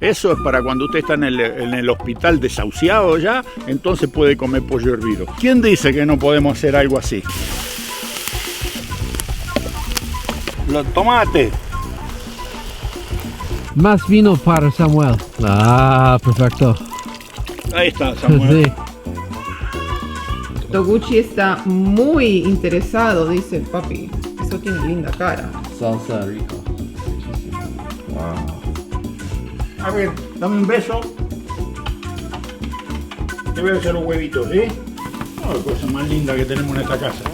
Eso es para cuando usted está en el hospital desahuciado ya, entonces puede comer pollo hervido. ¿Quién dice que no podemos hacer algo así? Los tomates. Más vino para Samuel. Ah, perfecto. Ahí está, Samuel. Sí. Toguchi está muy interesado, dice papi. Eso tiene linda cara. Salsa rico. Wow. A ver, dame un beso. Te voy a hacer los huevitos, ¿sí? Oh, la cosa más linda que tenemos en esta casa.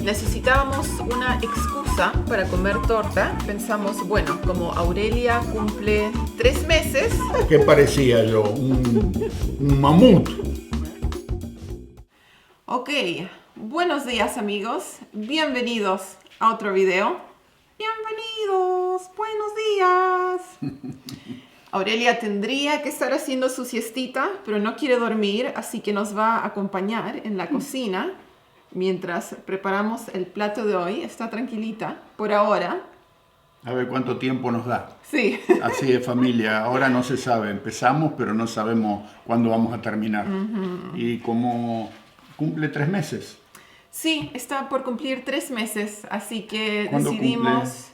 Necesitábamos una excusa para comer torta. Pensamos, bueno, como Aurelia cumple 3 meses. ¿Qué parecía yo? Un mamut. Ok, buenos días amigos. Bienvenidos a otro video. Bienvenidos, buenos días. Aurelia tendría que estar haciendo su siestita, pero no quiere dormir, así que nos va a acompañar en la cocina mientras preparamos el plato de hoy. Está tranquilita por ahora. A ver cuánto tiempo nos da. Sí. Así es, familia. Ahora no se sabe. Empezamos, pero no sabemos cuándo vamos a terminar. Y como cumple 3 meses. Sí, está por cumplir 3 meses, así que ¿Cuándo decidimos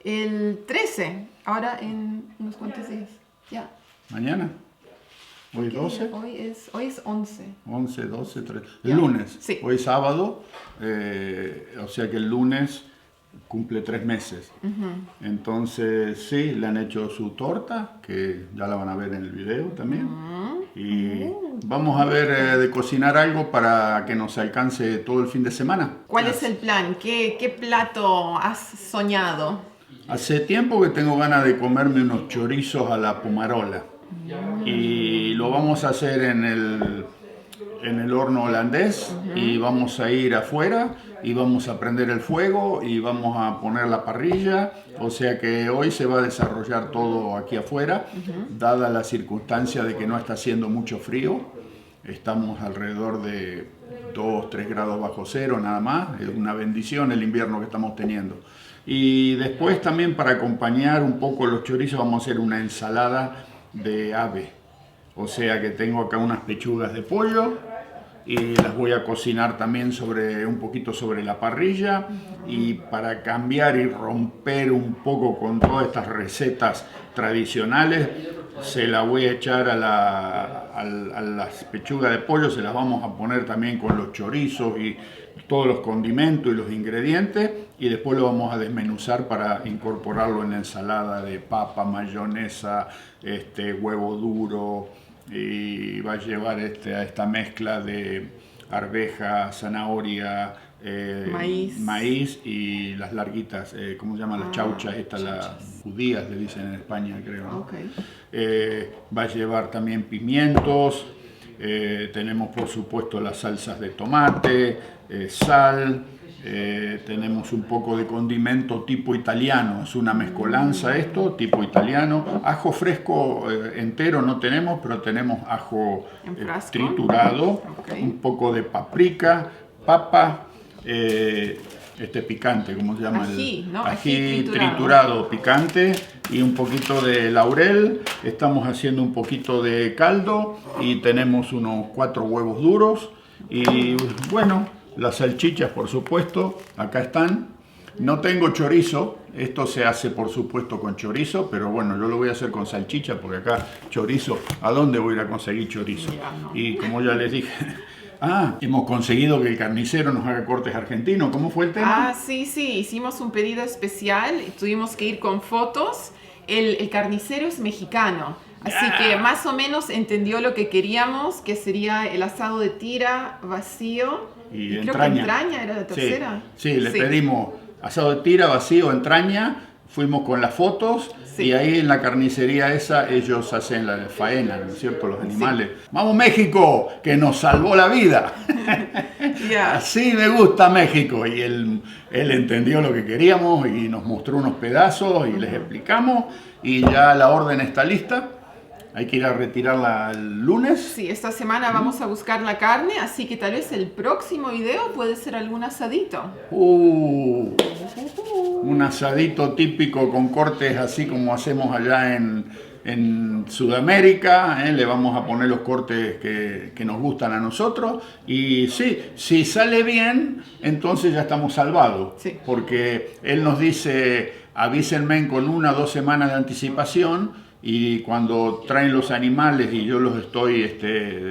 el 13, ahora en unos cuantos días. Ya. ¿Mañana? ¿Hoy es 12? Hoy es 11. 11, 12, 13. Ya. El lunes. Sí. Hoy es sábado, o sea que el lunes cumple 3 meses. Entonces, sí, le han hecho su torta, que ya la van a ver en el video también. Y vamos a ver de cocinar algo para que nos alcance todo el fin de semana. ¿Cuál es el plan? ¿Qué plato has soñado? Hace tiempo que tengo ganas de comerme unos chorizos a la pomarola. Y lo vamos a hacer en el horno holandés. Y vamos a ir afuera y vamos a prender el fuego y vamos a poner la parrilla. O sea que hoy se va a desarrollar todo aquí afuera, dada la circunstancia de que no está haciendo mucho frío. Estamos alrededor de 2, 3 grados bajo cero nada más. Es una bendición el invierno que estamos teniendo. Y después también para acompañar un poco los chorizos vamos a hacer una ensalada de ave. O sea que tengo acá unas pechugas de pollo y las voy a cocinar también un poquito sobre la parrilla. Y para cambiar y romper un poco con todas estas recetas tradicionales, se la voy a echar a las pechugas de pollo, se las vamos a poner también con los chorizos y todos los condimentos y los ingredientes, y después lo vamos a desmenuzar para incorporarlo en la ensalada de papa, mayonesa, huevo duro, y va a llevar a esta mezcla de arveja, zanahoria, maíz y las larguitas, ¿cómo se llaman? Las chauchas, las judías le dicen en España, creo, ¿no? Okay. Va a llevar también pimientos, tenemos por supuesto las salsas de tomate, sal, tenemos un poco de condimento tipo italiano, es una mezcolanza esto, tipo italiano. Ajo fresco entero no tenemos, pero tenemos ajo triturado, un poco de paprika, papa, picante, ¿cómo se llama? Ají, ¿no? Ají triturado, picante, y un poquito de laurel. Estamos haciendo un poquito de caldo y tenemos unos 4 huevos duros y bueno, las salchichas por supuesto, acá están. No tengo chorizo, esto se hace por supuesto con chorizo, pero bueno, yo lo voy a hacer con salchicha porque acá chorizo, ¿a dónde voy a ir a conseguir chorizo? Y como ya les dije, hemos conseguido que el carnicero nos haga cortes argentinos. ¿Cómo fue el tema? Sí, hicimos un pedido especial y tuvimos que ir con fotos. El carnicero es mexicano, así que más o menos entendió lo que queríamos, que sería el asado de tira vacío. Y creo que entraña era la tercera. Sí, le pedimos asado de tira, vacío, entraña. Fuimos con las fotos y ahí en la carnicería esa ellos hacen la faena, ¿no es cierto? Los animales. ¡Vamos México! ¡Que nos salvó la vida! Así me gusta México. Y él entendió lo que queríamos y nos mostró unos pedazos y les explicamos. Y ya la orden está lista. Hay que ir a retirarla el lunes. Sí, esta semana vamos a buscar la carne, así que tal vez el próximo video puede ser algún asadito. un asadito típico con cortes así como hacemos allá en Sudamérica. Le vamos a poner los cortes que nos gustan a nosotros. Y sí, si sale bien, entonces ya estamos salvados. Sí. Porque él nos dice, avísenme con 1 o 2 semanas de anticipación. Y cuando traen los animales y yo los estoy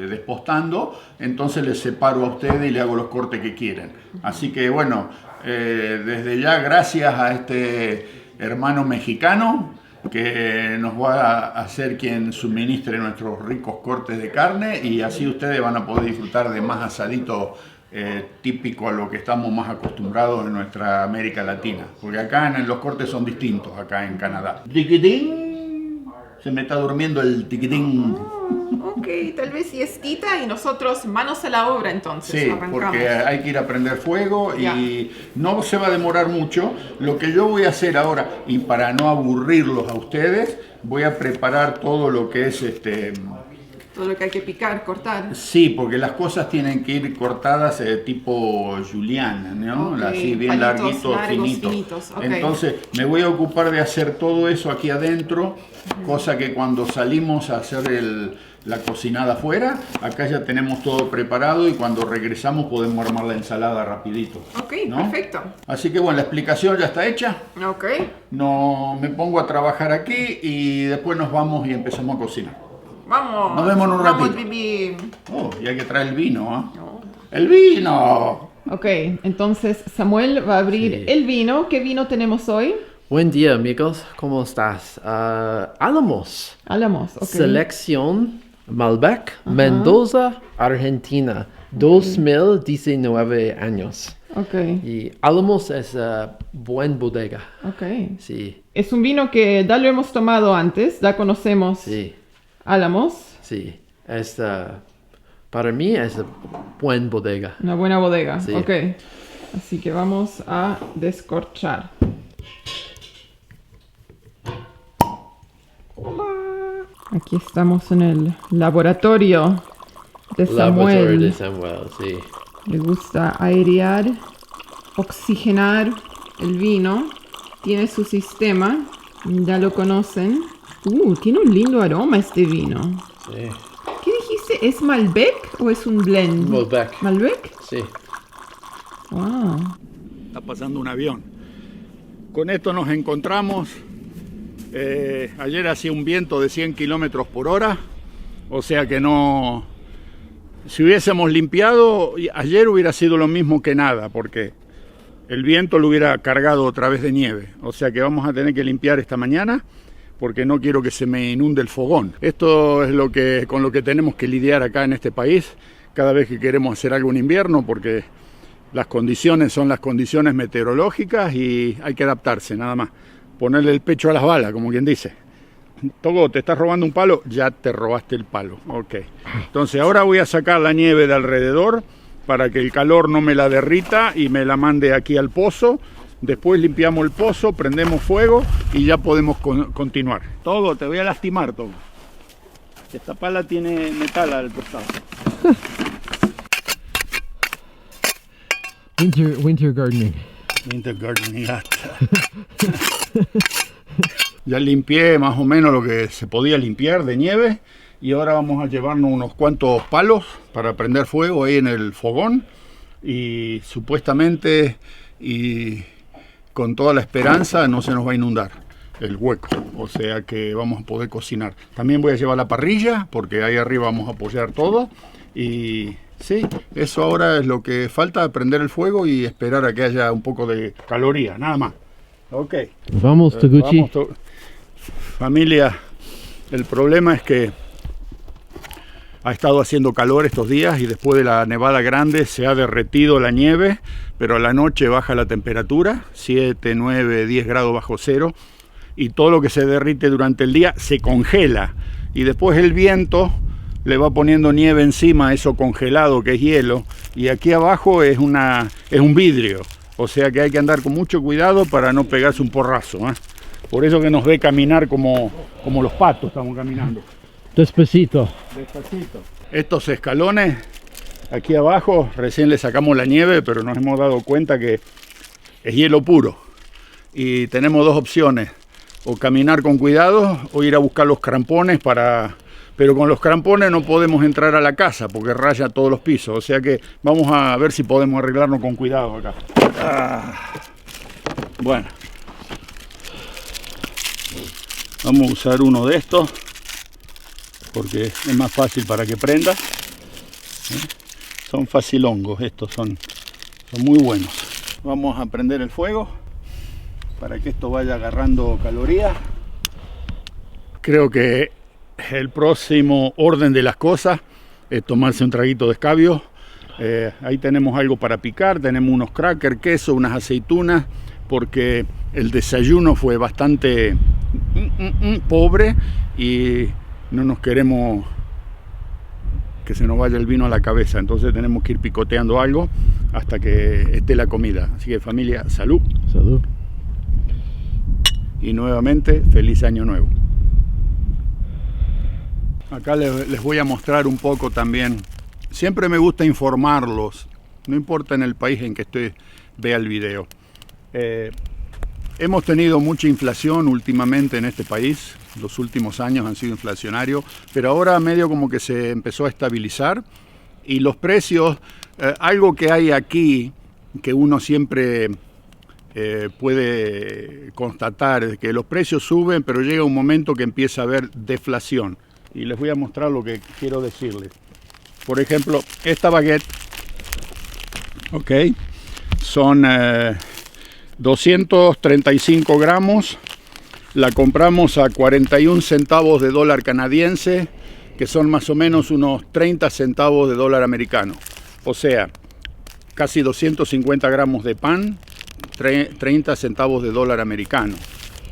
despostando, entonces les separo a ustedes y le hago los cortes que quieren. Así que bueno, desde ya gracias a este hermano mexicano que nos va a hacer quien suministre nuestros ricos cortes de carne, y así ustedes van a poder disfrutar de más asadito típico a lo que estamos más acostumbrados en nuestra América Latina. Porque acá los cortes son distintos, acá en Canadá. ¡Tiquitín! Se me está durmiendo el tiquitín. Ok, tal vez siestita y nosotros manos a la obra entonces. Sí, arrancamos. porque hay que ir a prender fuego y Ya. no se va a demorar mucho. Lo que yo voy a hacer ahora, y para no aburrirlos a ustedes, voy a preparar todo lo que es Todo lo que hay que picar, cortar. Sí, porque las cosas tienen que ir cortadas tipo juliana, ¿no? Ok, Así bien palitos larguitos, largos, finitos. finitos, ok. Entonces me voy a ocupar de hacer todo eso aquí adentro, cosa que cuando salimos a hacer la cocinada afuera, acá ya tenemos todo preparado y cuando regresamos podemos armar la ensalada rapidito. Ok, ¿no? perfecto. Así que bueno, la explicación ya está hecha. Ok, No, me pongo a trabajar aquí y después nos vamos y empezamos a cocinar. vamos. Nos vemos en un Vamos, ratito. Bibi. Oh, y hay que traer el vino, ¿ah? ¡El vino! Ok, entonces Samuel va a abrir Sí. el vino. ¿Qué vino tenemos hoy? Buen día, amigos. ¿Cómo estás? Álamos. Álamos, ok. Selección Malbec, Mendoza, Argentina. 2019 años. Ok, Y Álamos es buen bodega. ok. Sí, Es un vino que ya lo hemos tomado antes, ya conocemos sí, Álamos, sí. Es, para mí es buen bodega. una buena bodega. Sí. Ok, así que vamos a descorchar. Aquí estamos en el laboratorio de Samuel. Laboratorio de Samuel, sí. Le gusta airear, oxigenar el vino. Tiene su sistema, ya lo conocen. Tiene un lindo aroma este vino. Sí. ¿Qué dijiste? ¿Es Malbec o es un blend? Malbec. ¿Malbec? Sí. Wow. Está pasando un avión. Con esto nos encontramos. Ayer hacía un viento de 100 kilómetros por hora. O sea que no... Si hubiésemos limpiado, ayer hubiera sido lo mismo que nada, porque el viento lo hubiera cargado otra vez de nieve. O sea que vamos a tener que limpiar esta mañana, porque no quiero que se me inunde el fogón. Esto es con lo que tenemos que lidiar acá en este país cada vez que queremos hacer algo en invierno, porque las condiciones son las condiciones meteorológicas y hay que adaptarse, nada más. Ponerle el pecho a las balas, como quien dice. Togo, ¿te estás robando un palo? Ya te robaste el palo. Ok. Entonces ahora voy a sacar la nieve de alrededor para que el calor no me la derrita y me la mande aquí al pozo. Después limpiamos el pozo, prendemos fuego y ya podemos continuar. Togo, te voy a lastimar, Togo. Esta pala tiene metal al costado. Winter gardening. Winter gardening. Ya limpié más o menos lo que se podía limpiar de nieve y ahora vamos a llevarnos unos cuantos palos para prender fuego ahí en el fogón y supuestamente y con toda la esperanza no se nos va a inundar el hueco, o sea que vamos a poder cocinar. También voy a llevar la parrilla porque ahí arriba vamos a apoyar todo y sí, eso ahora es lo que falta, prender el fuego y esperar a que haya un poco de caloría, nada más. Ok. Vamos, Taguchi. Vamos, familia, el problema es que ha estado haciendo calor estos días y después de la nevada grande se ha derretido la nieve, pero a la noche baja la temperatura, 7, 9, 10 grados bajo cero, y todo lo que se derrite durante el día se congela, y después el viento le va poniendo nieve encima a eso congelado que es hielo, y aquí abajo es un vidrio, o sea que hay que andar con mucho cuidado para no pegarse un porrazo, ¿eh? Por eso que nos ve caminar como los patos estamos caminando. Despacito. Despacito. Estos escalones aquí abajo, recién le sacamos la nieve, pero nos hemos dado cuenta que es hielo puro. y tenemos dos opciones, o caminar con cuidado o ir a buscar los crampones pero con los crampones no podemos entrar a la casa porque raya todos los pisos, o sea que vamos a ver si podemos arreglarnos con cuidado acá. Bueno, vamos a usar uno de estos porque es más fácil para que prenda. Son facilongos, estos son muy buenos. Vamos a prender el fuego para que esto vaya agarrando calorías. Creo que el próximo orden de las cosas es tomarse un traguito de escabio. Ahí tenemos algo para picar, tenemos unos crackers, queso, unas aceitunas, porque el desayuno fue bastante pobre y no nos queremos que se nos vaya el vino a la cabeza, entonces tenemos que ir picoteando algo hasta que esté la comida. Así que familia, salud. Salud. Y nuevamente, feliz año nuevo. Acá les voy a mostrar un poco también. Siempre me gusta informarlos, no importa en el país en que esté, vea el video. Hemos tenido mucha inflación últimamente en este país, los últimos años han sido inflacionarios, pero ahora medio como que se empezó a estabilizar y los precios, algo que hay aquí que uno siempre puede constatar es que los precios suben, pero llega un momento que empieza a haber deflación. Y les voy a mostrar lo que quiero decirles. Por ejemplo, esta baguette, ok, son 235 gramos, la compramos a 41 centavos de dólar canadiense, que son más o menos unos 30 centavos de dólar americano. O sea, casi 250 gramos de pan, 30 centavos de dólar americano.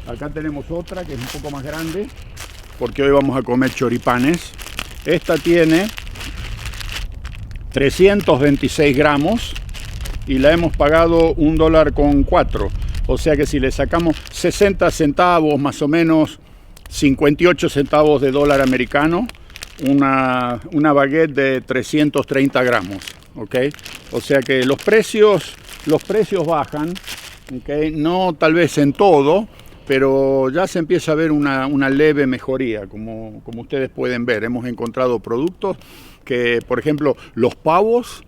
Acá tenemos otra que es un poco más grande, porque hoy vamos a comer choripanes. Esta tiene 326 gramos y la hemos pagado $1.04. O sea que si le sacamos 60 centavos, más o menos 58 centavos de dólar americano, una baguette de 330 gramos. ¿Okay? O sea que los precios bajan, ¿okay? No tal vez en todo, pero ya se empieza a ver una leve mejoría, como ustedes pueden ver. Hemos encontrado productos que, por ejemplo, los pavos,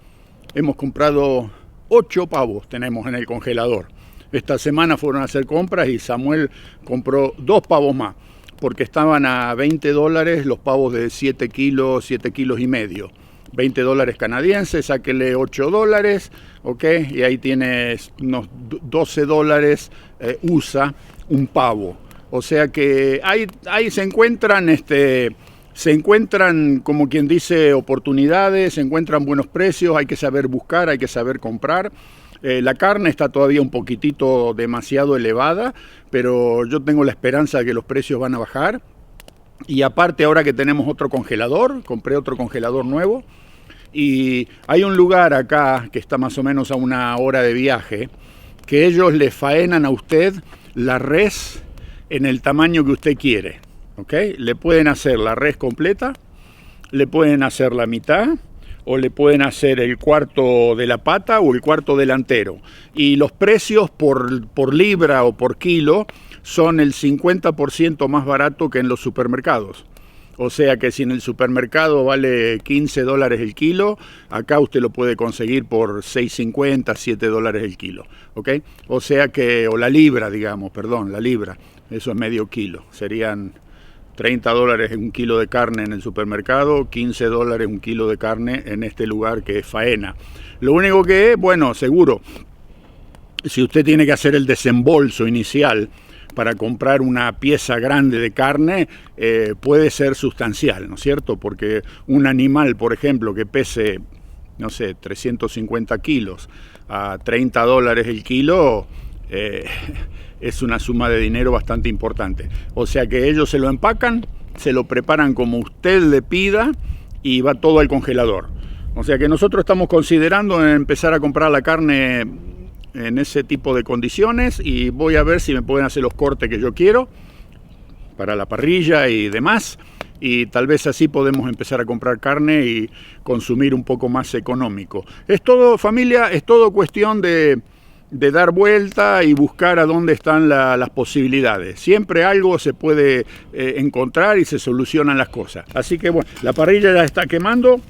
hemos comprado 8 pavos, tenemos en el congelador. Esta semana fueron a hacer compras y Samuel compró 2 pavos más, porque estaban a $20 los pavos de 7 kilos y medio. $20 canadienses, sáquele $8, ¿ok? Y ahí tienes unos $12 USA un pavo. O sea que ahí se encuentran, como quien dice, oportunidades, se encuentran buenos precios, hay que saber buscar, hay que saber comprar. La carne está todavía un poquitito demasiado elevada, pero yo tengo la esperanza de que los precios van a bajar. Y aparte, ahora que tenemos otro congelador, compré otro congelador nuevo, y hay un lugar acá que está más o menos a 1 hora de viaje, que ellos le faenan a usted la res en el tamaño que usted quiere. ¿Okay? Le pueden hacer la res completa, le pueden hacer la mitad, o le pueden hacer el cuarto de la pata o el cuarto delantero. Y los precios por libra o por kilo son el 50% más barato que en los supermercados. O sea que si en el supermercado vale $15 el kilo, acá usted lo puede conseguir por $6.50, $7 el kilo. ¿Okay? O sea que, o la libra, digamos, perdón, la libra, eso es medio kilo, serían $30 un kilo de carne en el supermercado, $15 un kilo de carne en este lugar que es faena. Lo único que es, bueno, seguro, si usted tiene que hacer el desembolso inicial para comprar una pieza grande de carne, puede ser sustancial, ¿no es cierto? Porque un animal, por ejemplo, que pese, no sé, 350 kilos a $30 el kilo, es una suma de dinero bastante importante. O sea que ellos se lo empacan, se lo preparan como usted le pida y va todo al congelador. O sea que nosotros estamos considerando empezar a comprar la carne en ese tipo de condiciones y voy a ver si me pueden hacer los cortes que yo quiero para la parrilla y demás, y tal vez así podemos empezar a comprar carne y consumir un poco más económico. Es todo, familia, es todo cuestión de de dar vuelta y buscar a dónde están las posibilidades. Siempre algo se puede encontrar y se solucionan las cosas. Así que bueno, la parrilla ya está quemando.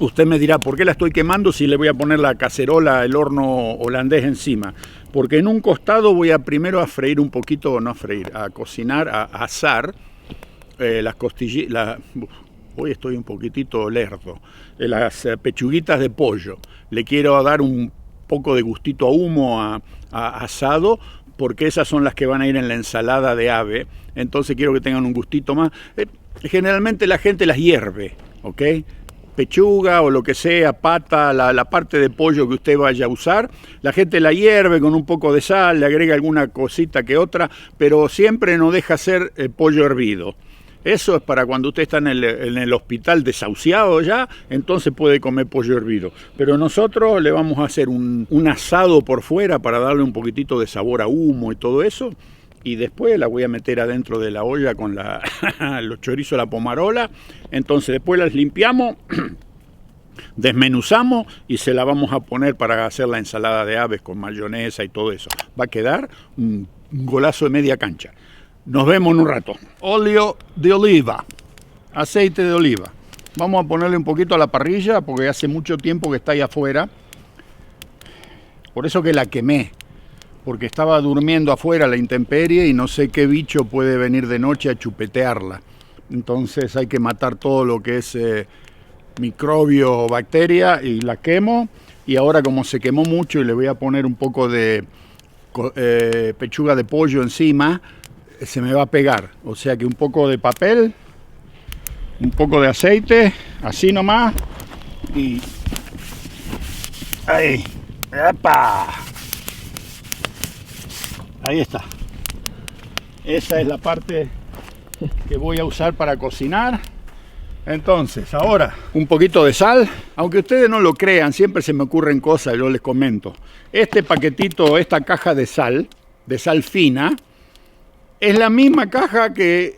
Usted me dirá, ¿por qué la estoy quemando si le voy a poner la cacerola, el horno holandés encima? Porque en un costado voy a primero a freír un poquito, no a freír, a cocinar, a asar las costillitas. Hoy estoy un poquitito lerdo. Las pechuguitas de pollo. Le quiero dar un poco de gustito a humo, a asado, porque esas son las que van a ir en la ensalada de ave. Entonces quiero que tengan un gustito más. Generalmente la gente las hierve, ¿ok? Pechuga o lo que sea, pata, la parte de pollo que usted vaya a usar, la gente la hierve con un poco de sal, le agrega alguna cosita que otra, pero siempre no deja ser pollo hervido. Eso es para cuando usted está en el hospital desahuciado ya, entonces puede comer pollo hervido. Pero nosotros le vamos a hacer un asado por fuera para darle un poquitito de sabor a humo y todo eso. Y después la voy a meter adentro de la olla con los chorizos, la pomarola. Entonces después las limpiamos, desmenuzamos y se la vamos a poner para hacer la ensalada de aves con mayonesa y todo eso. Va a quedar un golazo de media cancha. Nos vemos en un rato. Óleo de oliva, aceite de oliva. Vamos a ponerle un poquito a la parrilla porque hace mucho tiempo que está ahí afuera. Por eso que la quemé, porque estaba durmiendo afuera a la intemperie y no sé qué bicho puede venir de noche a chupetearla. Entonces hay que matar todo lo que es microbio o bacteria y la quemo. Y ahora como se quemó mucho y le voy a poner un poco de pechuga de pollo encima, se me va a pegar, o sea que un poco de papel, un poco de aceite, así nomás, y ahí, ¡epa! Ahí está. Esa es la parte que voy a usar para cocinar. Entonces, ahora un poquito de sal, aunque ustedes no lo crean, siempre se me ocurren cosas, yo les comento. Este paquetito, esta caja de sal fina, es la misma caja que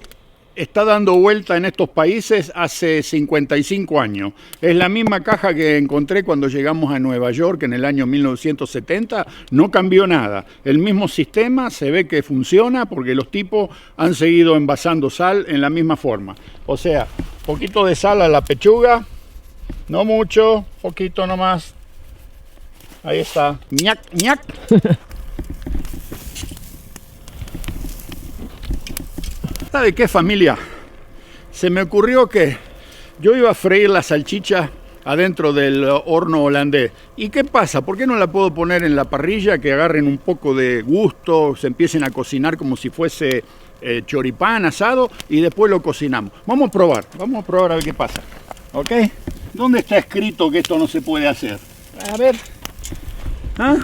está dando vuelta en estos países hace 55 años. Es la misma caja que encontré cuando llegamos a Nueva York en el año 1970. No cambió nada. El mismo sistema se ve que funciona porque los tipos han seguido envasando sal en la misma forma. O sea, poquito de sal a la pechuga. No mucho, poquito nomás. Ahí está. ¡Ñac, ñac! ¿Sabe qué, familia? Se me ocurrió que yo iba a freír la salchicha adentro del horno holandés. ¿Y qué pasa? ¿Por qué no la puedo poner en la parrilla, que agarren un poco de gusto, se empiecen a cocinar como si fuese choripán asado y después lo cocinamos? Vamos a probar a ver qué pasa. ¿Ok? ¿Dónde está escrito que esto no se puede hacer? A ver. ¿Ah?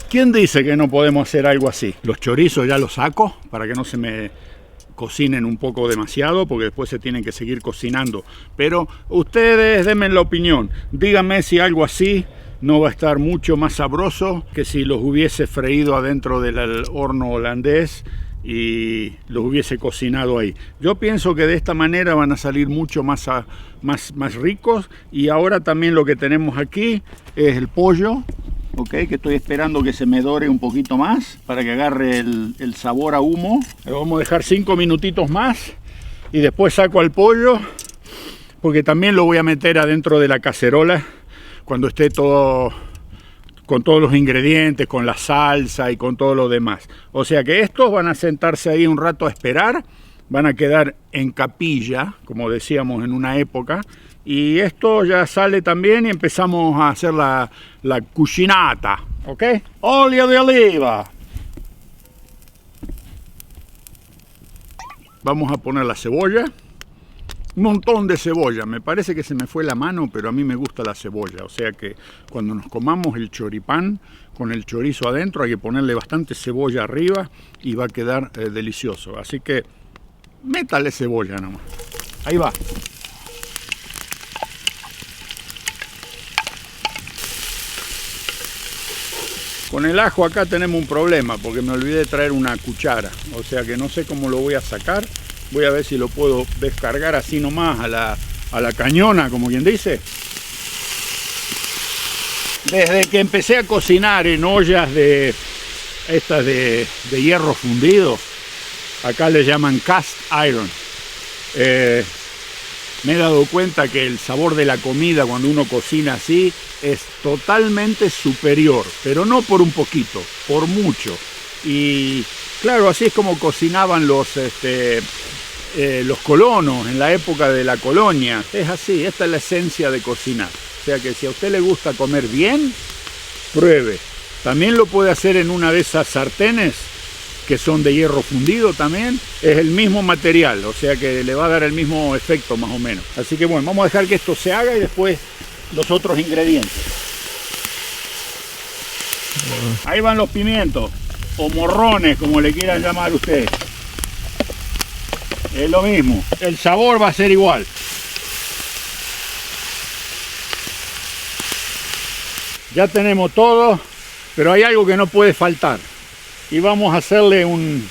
¿Quién dice que no podemos hacer algo así? Los chorizos ya los saco para que no se me cocinen un poco demasiado, porque después se tienen que seguir cocinando. Pero ustedes denme la opinión. Díganme si algo así no va a estar mucho más sabroso que si los hubiese freído adentro del horno holandés y los hubiese cocinado ahí. Yo pienso que de esta manera van a salir mucho más ricos. Y ahora también lo que tenemos aquí es el pollo. Ok, que estoy esperando que se me dore un poquito más para que agarre el sabor a humo. Lo vamos a dejar 5 minutitos más y después saco al pollo, porque también lo voy a meter adentro de la cacerola cuando esté todo con todos los ingredientes, con la salsa y con todo lo demás. O sea que estos van a sentarse ahí un rato a esperar, van a quedar en capilla, como decíamos en una época. Y esto ya sale también y empezamos a hacer la cucinata, ¿ok? Óleo de oliva. Vamos a poner la cebolla, un montón de cebolla. Me parece que se me fue la mano, pero a mí me gusta la cebolla. O sea que cuando nos comamos el choripán con el chorizo adentro hay que ponerle bastante cebolla arriba y va a quedar delicioso. Así que métale cebolla nomás. Ahí va. Con el ajo acá tenemos un problema porque me olvidé de traer una cuchara, o sea que no sé cómo lo voy a sacar. Voy a ver si lo puedo descargar así nomás a la cañona, como quien dice. Desde que empecé a cocinar en ollas de estas de hierro fundido, acá le llaman cast iron, me he dado cuenta que el sabor de la comida cuando uno cocina así es totalmente superior, pero no por un poquito, por mucho. Y claro, así es como cocinaban los colonos en la época de la colonia. Es así, esta es la esencia de cocinar. O sea que si a usted le gusta comer bien, pruebe. También lo puede hacer en una de esas sartenes que son de hierro fundido también. Es el mismo material, o sea que le va a dar el mismo efecto más o menos. Así que bueno, vamos a dejar que esto se haga y después los otros ingredientes. Ahí van los pimientos, o morrones, como le quieran llamar ustedes. Es lo mismo, el sabor va a ser igual. Ya tenemos todo, pero hay algo que no puede faltar. Y vamos a hacerle un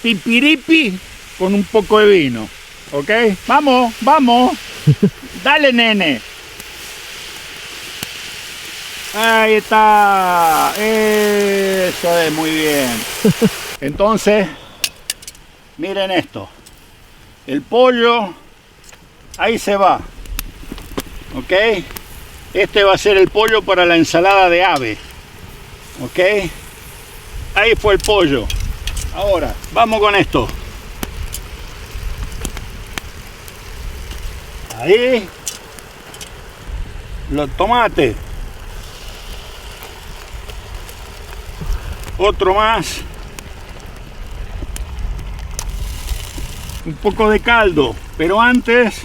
pipiripi con un poco de vino. ¿Ok? Vamos, vamos. Dale, nene. Ahí está. Eso es, muy bien. Entonces, miren esto. El pollo, ahí se va. ¿Ok? Este va a ser el pollo para la ensalada de ave. ¿Ok? Ahí fue el pollo. Ahora, vamos con esto. Ahí. Los tomates. Otro más. Un poco de caldo. Pero antes,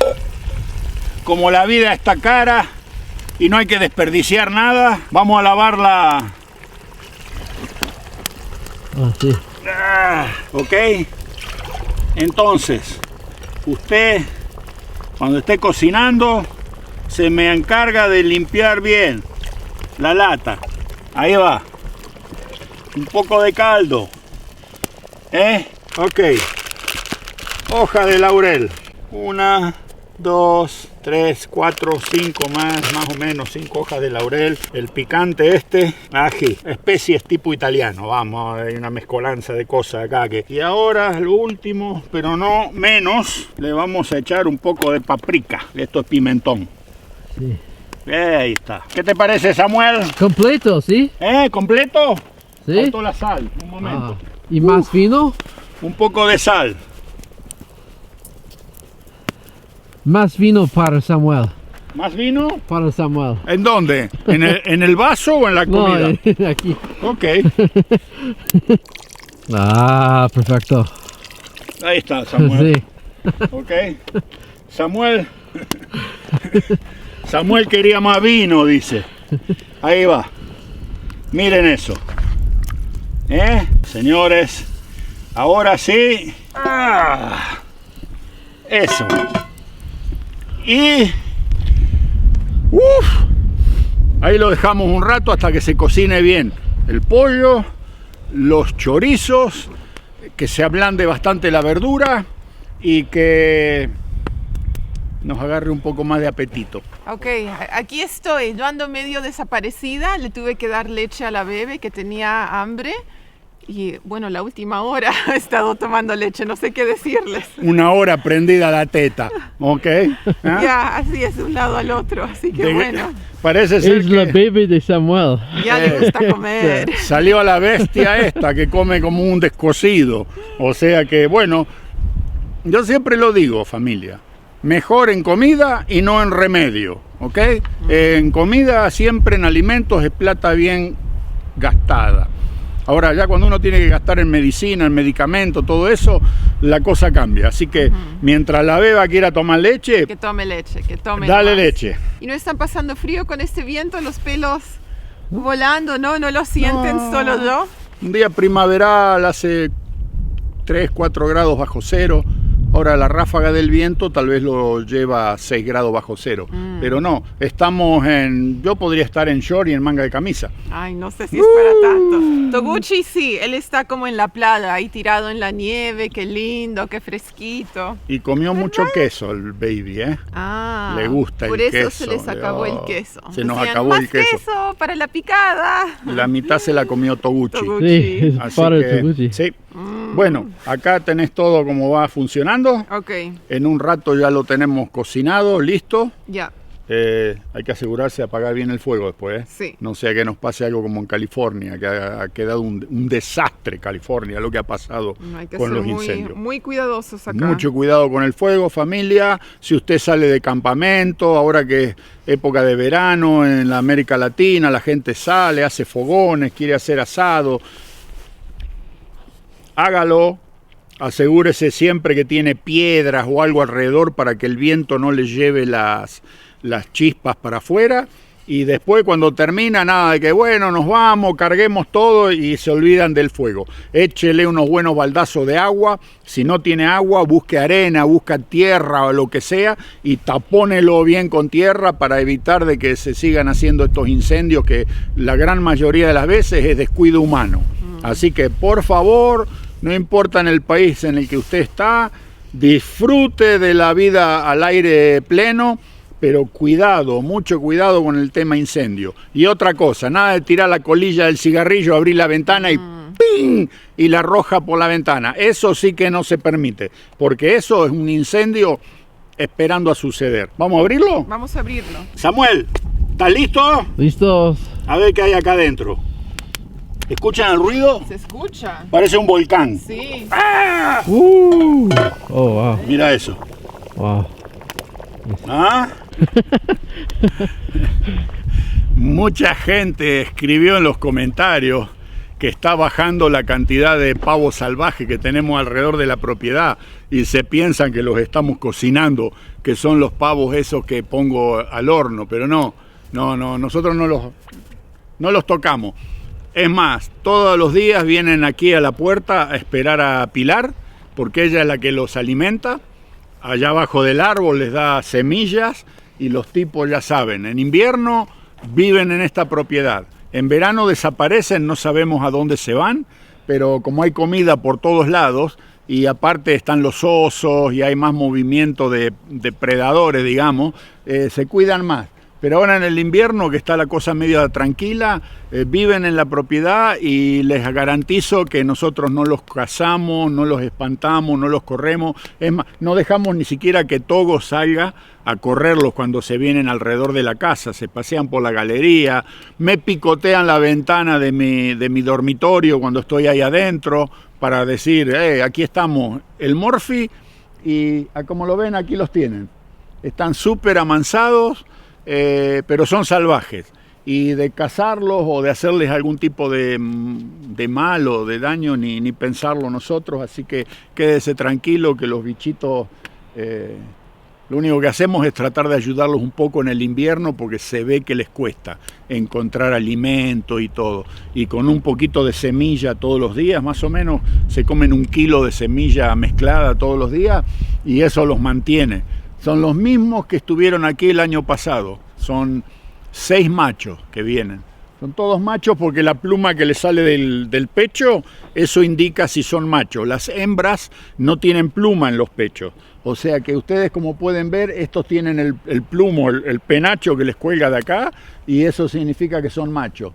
como la vida está cara y no hay que desperdiciar nada, vamos a lavar la... Sí. Ok, entonces usted cuando esté cocinando se me encarga de limpiar bien la lata. Ahí va, un poco de caldo, ok, hoja de laurel, 1, 2, 3, 4, 5 más o menos 5 hojas de laurel. El picante ají, especies tipo italiano, vamos, hay una mezcolanza de cosas acá y ahora lo último, pero no menos, le vamos a echar un poco de paprika. Esto es pimentón. Sí. Ahí está. ¿Qué te parece, Samuel? Completo, ¿sí? ¿Completo? Sí. Faltó la sal, un momento. ¿Y más vino? Un poco de sal. Más vino para Samuel. ¿Más vino? Para Samuel. ¿En dónde? ¿En el vaso o en la comida? No, aquí. Ok. Perfecto. Ahí está, Samuel. Sí. Ok. Samuel quería más vino, dice. Ahí va. Miren eso. Señores. Ahora sí. Eso. Y ahí lo dejamos un rato hasta que se cocine bien el pollo, los chorizos, que se ablande bastante la verdura y que nos agarre un poco más de apetito. Ok, aquí estoy. Yo ando medio desaparecida. Le tuve que dar leche a la bebé que tenía hambre. Y bueno, la última hora he estado tomando leche, no sé qué decirles. Una hora prendida la teta, ¿ok? Ya, así es, de un lado al otro, así que bueno. Parece ser Es que la bebé de Samuel. Ya le gusta comer. salió la bestia esta que come como un descosido. O sea que, bueno, yo siempre lo digo, familia. Mejor en comida y no en remedio, ¿ok? En comida, siempre en alimentos, es plata bien gastada. Ahora ya cuando uno tiene que gastar en medicina, en medicamentos, todo eso, la cosa cambia. Así que mientras la beba quiera tomar leche, que tome leche, que tome. Dale más. leche. ¿Y no están pasando frío con este viento, los pelos volando, no? ¿No lo sienten solo yo? Un día primaveral, hace 3, 4 grados bajo cero. Ahora la ráfaga del viento tal vez lo lleva a 6 grados bajo cero, pero no, estamos yo podría estar en short y en manga de camisa. Ay, no sé si es para tanto. Toguchi sí, él está como en la playa, ahí tirado en la nieve, qué lindo, qué fresquito. Y comió mucho queso el baby, ¿eh? Ah, le gusta el por eso queso. se les acabó el queso. Se nos Decían, acabó más el queso. Para la picada. La mitad se la comió Toguchi. Toguchi. Sí, es Así para que, Toguchi. sí. Bueno, acá tenés todo como va funcionando. Ok, En un rato ya lo tenemos cocinado, listo. ya. Hay que asegurarse de apagar bien el fuego después, ¿eh? Sí. No sea que nos pase algo como en California, que ha quedado un desastre California, lo que ha pasado No, hay que con ser los incendios. muy cuidadosos acá. Mucho cuidado con el fuego, familia. Si usted sale de campamento, ahora que es época de verano en la América Latina, la gente sale, hace fogones, quiere hacer asado. Hágalo. Asegúrese siempre que tiene piedras o algo alrededor para que el viento no le lleve las chispas para afuera. Y después cuando termina, nada de que bueno, nos vamos, carguemos todo y se olvidan del fuego. Échele unos buenos baldazos de agua. Si no tiene agua, busque arena, busque tierra o lo que sea y tapónelo bien con tierra para evitar de que se sigan haciendo estos incendios que la gran mayoría de las veces es descuido humano. Así que por favor, no importa en el país en el que usted está, disfrute de la vida al aire pleno, pero cuidado, mucho cuidado con el tema incendio. Y otra cosa, nada de tirar la colilla del cigarrillo, abrir la ventana y ¡ping! Y la arroja por la ventana. Eso sí que no se permite, porque eso es un incendio esperando a suceder. ¿Vamos a abrirlo? Vamos a abrirlo. Samuel, ¿estás listo? ¿Listos? A ver qué hay acá adentro. ¿Escuchan el ruido? ¿Se escucha? Parece un volcán. Sí. ¡Ah! Oh, wow. Mira eso. Wow. ¿Ah? Mucha gente escribió en los comentarios que está bajando la cantidad de pavos salvajes que tenemos alrededor de la propiedad y se piensan que los estamos cocinando, que son los pavos esos que pongo al horno, pero no, nosotros no los tocamos. Es más, todos los días vienen aquí a la puerta a esperar a Pilar, porque ella es la que los alimenta. Allá abajo del árbol les da semillas y los tipos ya saben, en invierno viven en esta propiedad. En verano desaparecen, no sabemos a dónde se van, pero como hay comida por todos lados y aparte están los osos y hay más movimiento de predadores, digamos, se cuidan más. Pero ahora en el invierno, que está la cosa medio tranquila, viven en la propiedad y les garantizo que nosotros no los cazamos, no los espantamos, no los corremos. Es más, no dejamos ni siquiera que Togo salga a correrlos cuando se vienen alrededor de la casa. Se pasean por la galería, me picotean la ventana de mi dormitorio cuando estoy ahí adentro para decir, aquí estamos el Morphy y como lo ven aquí los tienen. Están súper amansados. Pero son salvajes y de cazarlos o de hacerles algún tipo de mal o de daño ni pensarlo nosotros, así que quédese tranquilo que los bichitos lo único que hacemos es tratar de ayudarlos un poco en el invierno porque se ve que les cuesta encontrar alimento y todo, y con un poquito de semilla todos los días, más o menos se comen 1 kilo de semilla mezclada todos los días y eso los mantiene. Son los mismos que estuvieron aquí el año pasado. Son 6 machos que vienen. Son todos machos porque la pluma que les sale del pecho, eso indica si son machos. Las hembras no tienen pluma en los pechos. O sea que ustedes, como pueden ver, estos tienen el plumo, el penacho que les cuelga de acá, y eso significa que son machos.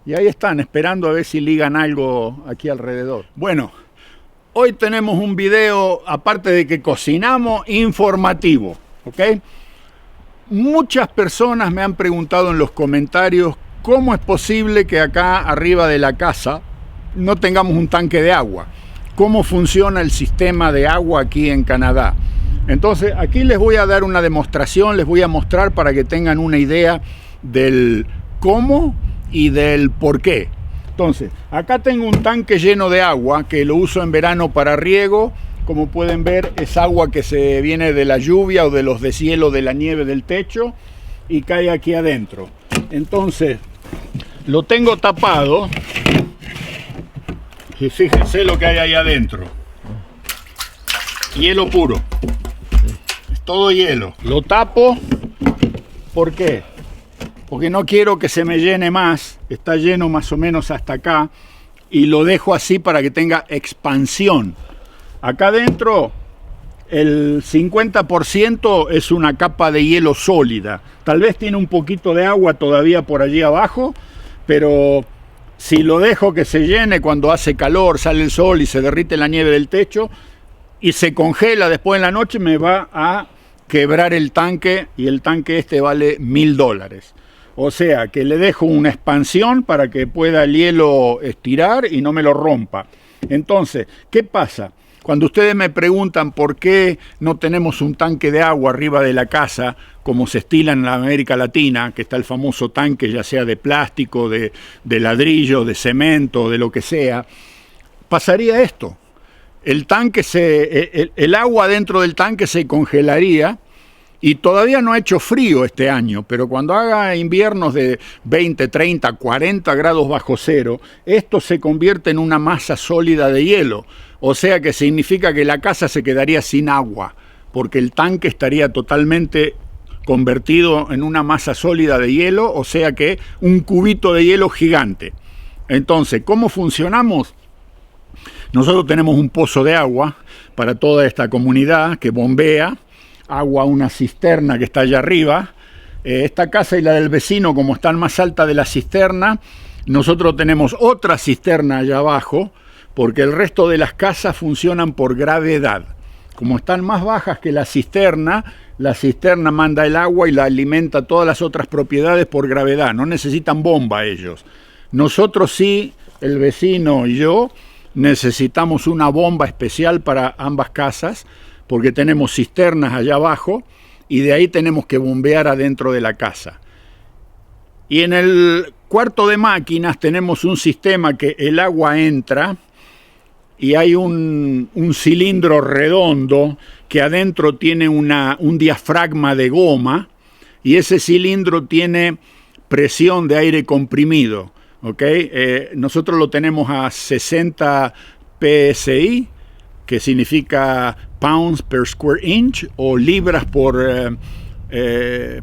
Y ahí están, esperando a ver si ligan algo aquí alrededor. Bueno, hoy tenemos un video, aparte de que cocinamos, informativo, ¿ok? Muchas personas me han preguntado en los comentarios cómo es posible que acá arriba de la casa no tengamos un tanque de agua. ¿Cómo funciona el sistema de agua aquí en Canadá? Entonces, aquí les voy a dar una demostración, les voy a mostrar para que tengan una idea del cómo y del por qué. Entonces, acá tengo un tanque lleno de agua que lo uso en verano para riego. Como pueden ver, es agua que se viene de la lluvia o de los deshielos de la nieve del techo y cae aquí adentro. Entonces, lo tengo tapado y fíjense lo que hay ahí adentro. hielo puro. Es todo hielo. Lo tapo. ¿Por qué? Porque no quiero que se me llene más. Está lleno más o menos hasta acá. Y lo dejo así para que tenga expansión. Acá adentro el 50% es una capa de hielo sólida. Tal vez tiene un poquito de agua todavía por allí abajo, pero si lo dejo que se llene cuando hace calor, sale el sol y se derrite la nieve del techo y se congela después en la noche, me va a quebrar el tanque, y el tanque este vale $1000. O sea que le dejo una expansión para que pueda el hielo estirar y no me lo rompa. Entonces, ¿qué pasa? Cuando ustedes me preguntan por qué no tenemos un tanque de agua arriba de la casa, como se estila en la América Latina, que está el famoso tanque ya sea de plástico, de ladrillo, de cemento, de lo que sea, pasaría esto. El agua dentro del tanque se congelaría. Y todavía no ha hecho frío este año, pero cuando haga inviernos de 20, 30, 40 grados bajo cero, esto se convierte en una masa sólida de hielo. O sea que significa que la casa se quedaría sin agua, porque el tanque estaría totalmente convertido en una masa sólida de hielo, o sea que un cubito de hielo gigante. Entonces, ¿cómo funcionamos? Nosotros tenemos un pozo de agua para toda esta comunidad que bombea agua a una cisterna que está allá arriba. Esta casa y la del vecino, como están más alta de la cisterna, nosotros tenemos otra cisterna allá abajo, porque el resto de las casas funcionan por gravedad. Como están más bajas que la cisterna manda el agua y la alimenta todas las otras propiedades por gravedad. No necesitan bomba ellos. Nosotros sí, el vecino y yo, necesitamos una bomba especial para ambas casas, porque tenemos cisternas allá abajo y de ahí tenemos que bombear adentro de la casa. Y en el cuarto de máquinas tenemos un sistema que el agua entra y hay un cilindro redondo que adentro tiene un diafragma de goma, y ese cilindro tiene presión de aire comprimido. ¿Okay? Nosotros lo tenemos a 60 PSI, que significa pounds per square inch, o libras por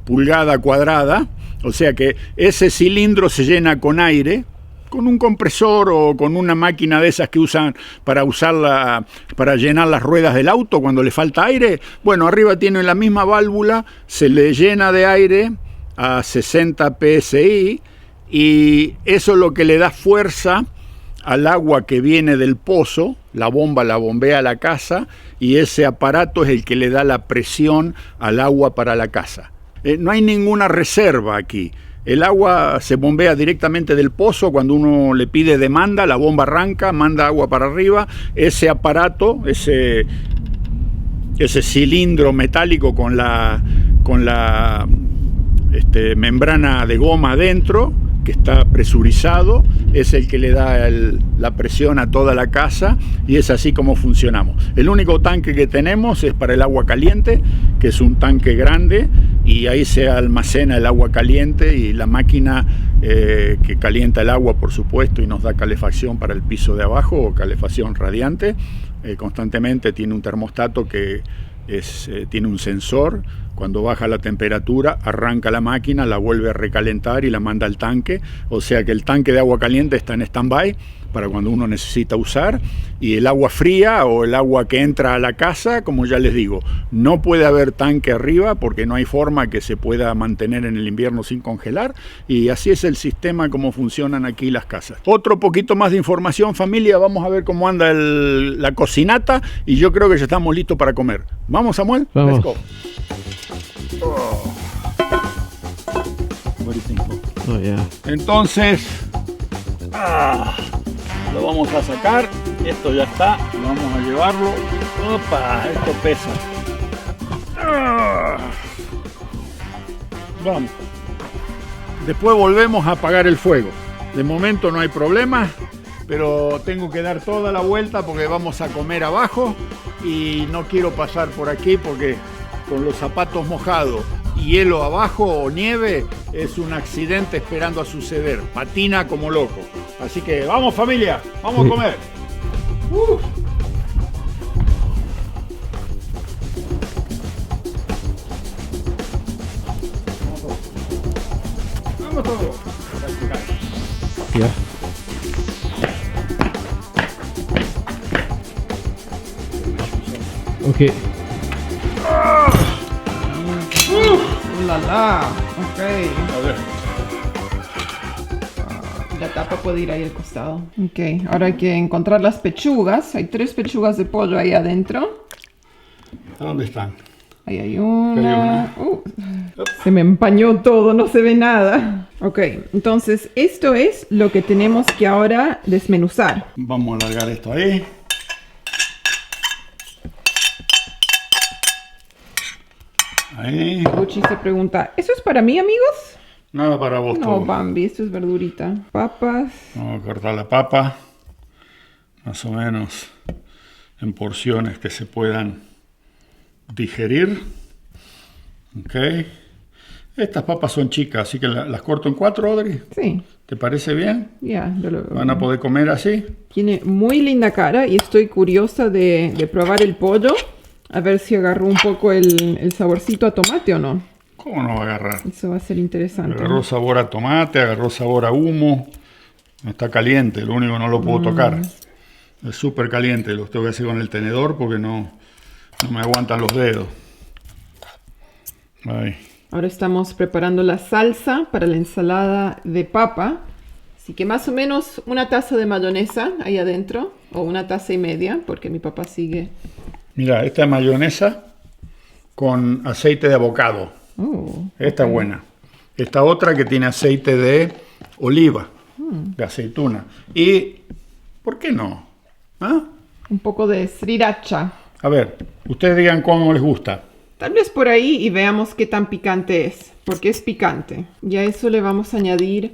pulgada cuadrada. O sea que ese cilindro se llena con aire, con un compresor o con una máquina de esas que usan para llenar las ruedas del auto cuando le falta aire. Bueno, arriba tiene la misma válvula, se le llena de aire a 60 PSI, y eso es lo que le da fuerza al agua que viene del pozo. La bomba la bombea a la casa, y ese aparato es el que le da la presión al agua para la casa. No hay ninguna reserva aquí. El agua se bombea directamente del pozo. Cuando uno le pide demanda, la bomba arranca, manda agua para arriba. Ese aparato, ese cilindro metálico con la membrana de goma adentro, que está presurizado, es el que le da la presión a toda la casa, y es así como funcionamos. El único tanque que tenemos es para el agua caliente, que es un tanque grande, y ahí se almacena el agua caliente, y la máquina que calienta el agua, por supuesto, y nos da calefacción para el piso de abajo, o calefacción radiante, constantemente tiene un termostato que tiene un sensor. Cuando baja la temperatura, arranca la máquina, la vuelve a recalentar y la manda al tanque. O sea que el tanque de agua caliente está en stand-by para cuando uno necesita usar. Y el agua fría, o el agua que entra a la casa, como ya les digo, no puede haber tanque arriba porque no hay forma que se pueda mantener en el invierno sin congelar. Y así es el sistema, como funcionan aquí las casas. Otro poquito más de información, familia. Vamos a ver cómo anda la cocinata, y yo creo que ya estamos listos para comer. ¿Vamos, Samuel? Vamos. Let's go. Oh. What do you think? Oh, yeah. Entonces, lo vamos a sacar. Esto ya está. Vamos a llevarlo. Opa, esto pesa. Vamos. Después volvemos a apagar el fuego. De momento no hay problema, pero tengo que dar toda la vuelta porque vamos a comer abajo, y no quiero pasar por aquí porque con los zapatos mojados y hielo abajo o nieve es un accidente esperando a suceder. Patina como loco. Así que vamos, familia, vamos a comer. Ok. La la. Ok. A ver. La tapa puede ir ahí al costado. Ok, ahora hay que encontrar las pechugas. Hay 3 pechugas de pollo ahí adentro. ¿A dónde están? Ahí hay una. Se me empañó todo, no se ve nada. Ok, entonces esto es lo que tenemos que ahora desmenuzar. Vamos a alargar esto ahí. Ahí. Gucci se pregunta, ¿eso es para mí, amigos? Nada para vos No, todo. Bambi, esto es verdurita. Papas. Vamos a cortar la papa. Más o menos en porciones que se puedan digerir. Ok. Estas papas son chicas, así que las corto en 4, Audrey. Sí, ¿Te parece bien? ya, yo lo veo. ¿Van a poder comer así? Tiene muy linda cara y estoy curiosa de probar el pollo. A ver si agarró un poco el saborcito a tomate o no. ¿Cómo no va a agarrar? Eso va a ser interesante. Agarró sabor a tomate, agarró sabor a humo. Está caliente, lo único que no lo puedo tocar. Es súper caliente, lo tengo que hacer con el tenedor porque no me aguantan los dedos. Ahí. Ahora estamos preparando la salsa para la ensalada de papa. Así que más o menos una taza de mayonesa ahí adentro. O una taza y media, porque mi papá sigue. Mira, esta es mayonesa con aceite de avocado. Esta es buena. Esta otra que tiene aceite de oliva, de aceituna. Y, ¿por qué no? ¿Ah? Un poco de sriracha. A ver, ustedes digan cómo les gusta. Tal vez por ahí y veamos qué tan picante es. Porque es picante. Y a eso le vamos a añadir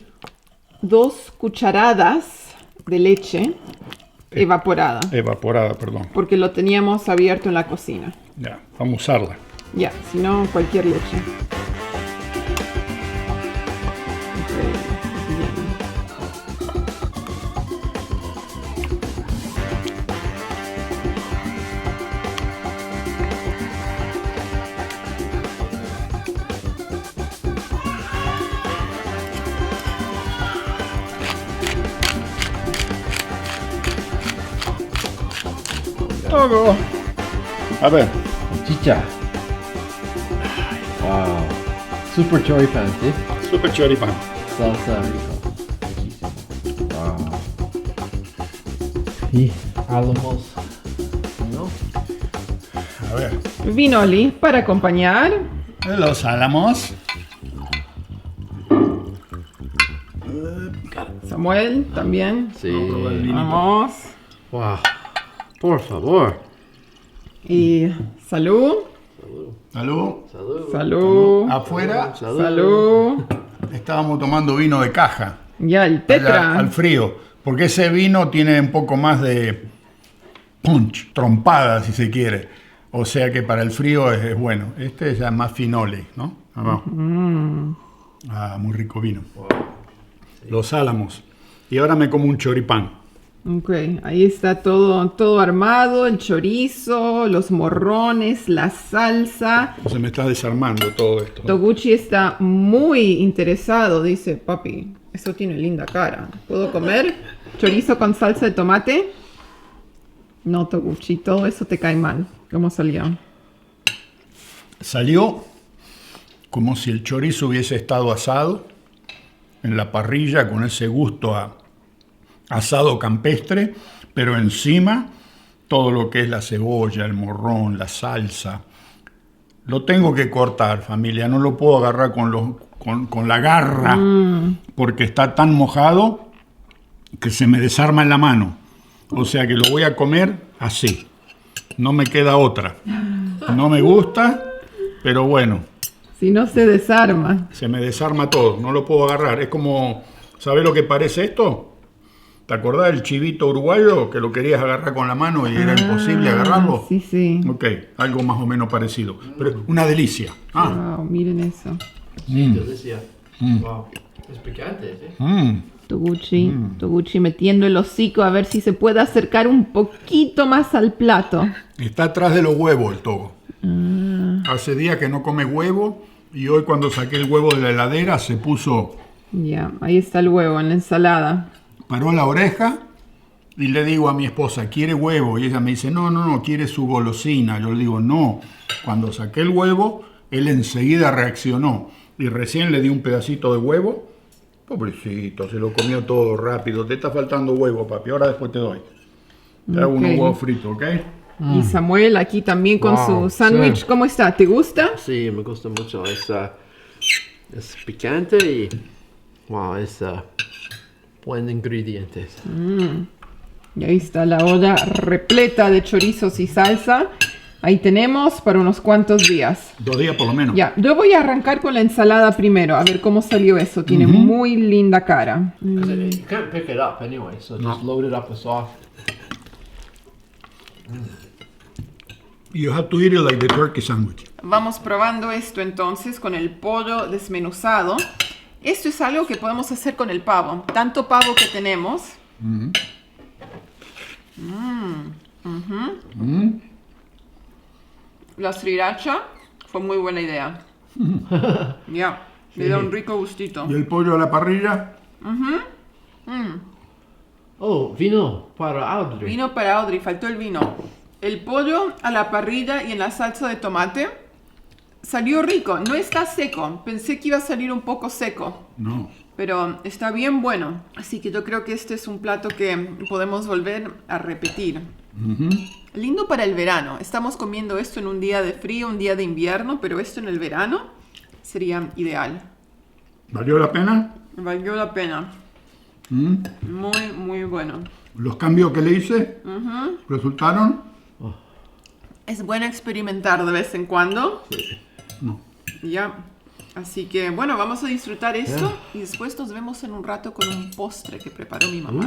2 cucharadas de leche evaporada. Evaporada, perdón. Porque lo teníamos abierto en la cocina. Ya, vamos a usarla. Ya, si no, cualquier leche. Ok, bien. Todo. A ver, Chicha. Wow. Super choripan, ¿sí? super choripán. Salsa rico. Riquísimo. Wow. Y álamos. ¿No? A ver, Vinoli para acompañar. los álamos. Samuel también. Sí. Vamos. Wow. Por favor. Y salud. Salud. Salud. Salud. Afuera Salud. estábamos tomando vino de caja. Ya, el Allá, tetra. al frío. Porque ese vino tiene un poco más de punch, trompada si se quiere. O sea que para el frío es bueno. Este ya es más finole, ¿no? Abajo. Ah, muy rico vino. Los álamos. Y ahora me como un choripán. Ok, ahí está todo armado, el chorizo, los morrones, la salsa. Se me está desarmando todo esto. Toguchi está muy interesado, dice, papi, eso tiene linda cara. ¿Puedo comer chorizo con salsa de tomate? No, Toguchi, todo eso te cae mal. ¿Cómo salió? Salió como si el chorizo hubiese estado asado en la parrilla con ese gusto a asado campestre, pero encima todo lo que es la cebolla, el morrón, la salsa. Lo tengo que cortar, familia, no lo puedo agarrar con la garra porque está tan mojado que se me desarma en la mano. O sea que lo voy a comer así. No me queda otra. No me gusta, pero bueno, Si no se desarma. se me desarma todo, no lo puedo agarrar. Es como, ¿sabes lo que parece esto? ¿Te acordás del chivito uruguayo que lo querías agarrar con la mano y era imposible agarrarlo? Sí, sí. Ok, algo más o menos parecido. Pero una delicia. Wow, miren eso. Yo decía. Wow. Es picante, ¿sí? Toguchi metiendo el hocico a ver si se puede acercar un poquito más al plato. Está atrás de los huevos el togo. Hace días que no come huevo y hoy cuando saqué el huevo de la heladera se puso, Ya, ahí está el huevo en la ensalada. paró la oreja y le digo a mi esposa, ¿quiere huevo? Y ella me dice, no, quiere su golosina. Yo le digo, no. Cuando saqué el huevo, él enseguida reaccionó. Y recién le di un pedacito de huevo. Pobrecito, se lo comió todo rápido. Te está faltando huevo, papi. Ahora después te doy. Te hago unos huevos fritos, ¿ok? Y Samuel aquí también con Wow, su sándwich. sí. ¿Cómo está? ¿Te gusta? Sí, me gusta mucho. Es picante y wow, es buen ingredientes. Y ahí está la olla repleta de chorizos y salsa. Ahí tenemos para unos cuantos días. 2 días por lo menos. Ya, yo voy a arrancar con la ensalada primero, a ver cómo salió eso. Tiene muy linda cara. 'Cause you can't pick it up anyway, so just load it up with sauce. You have to eat it like the turkey sandwich. Vamos probando esto entonces con el pollo desmenuzado. Esto es algo que podemos hacer con el pavo. Tanto pavo que tenemos. La sriracha fue muy buena idea. Ya, le da un rico gustito. Y el pollo a la parrilla. Oh, vino para Audrey. Vino para Audrey, faltó el vino. El pollo a la parrilla y en la salsa de tomate salió rico, no está seco. Pensé que iba a salir un poco seco, No. pero está bien bueno. Así que yo creo que este es un plato que podemos volver a repetir. Lindo para el verano. Estamos comiendo esto en un día de frío, un día de invierno, pero esto en el verano sería ideal. ¿Valió la pena? Valió la pena. Muy, muy bueno. Los cambios que le hice resultaron. Es bueno experimentar de vez en cuando. No. Ya. Así que bueno, vamos a disfrutar esto y después nos vemos en un rato con un postre que preparó mi mamá.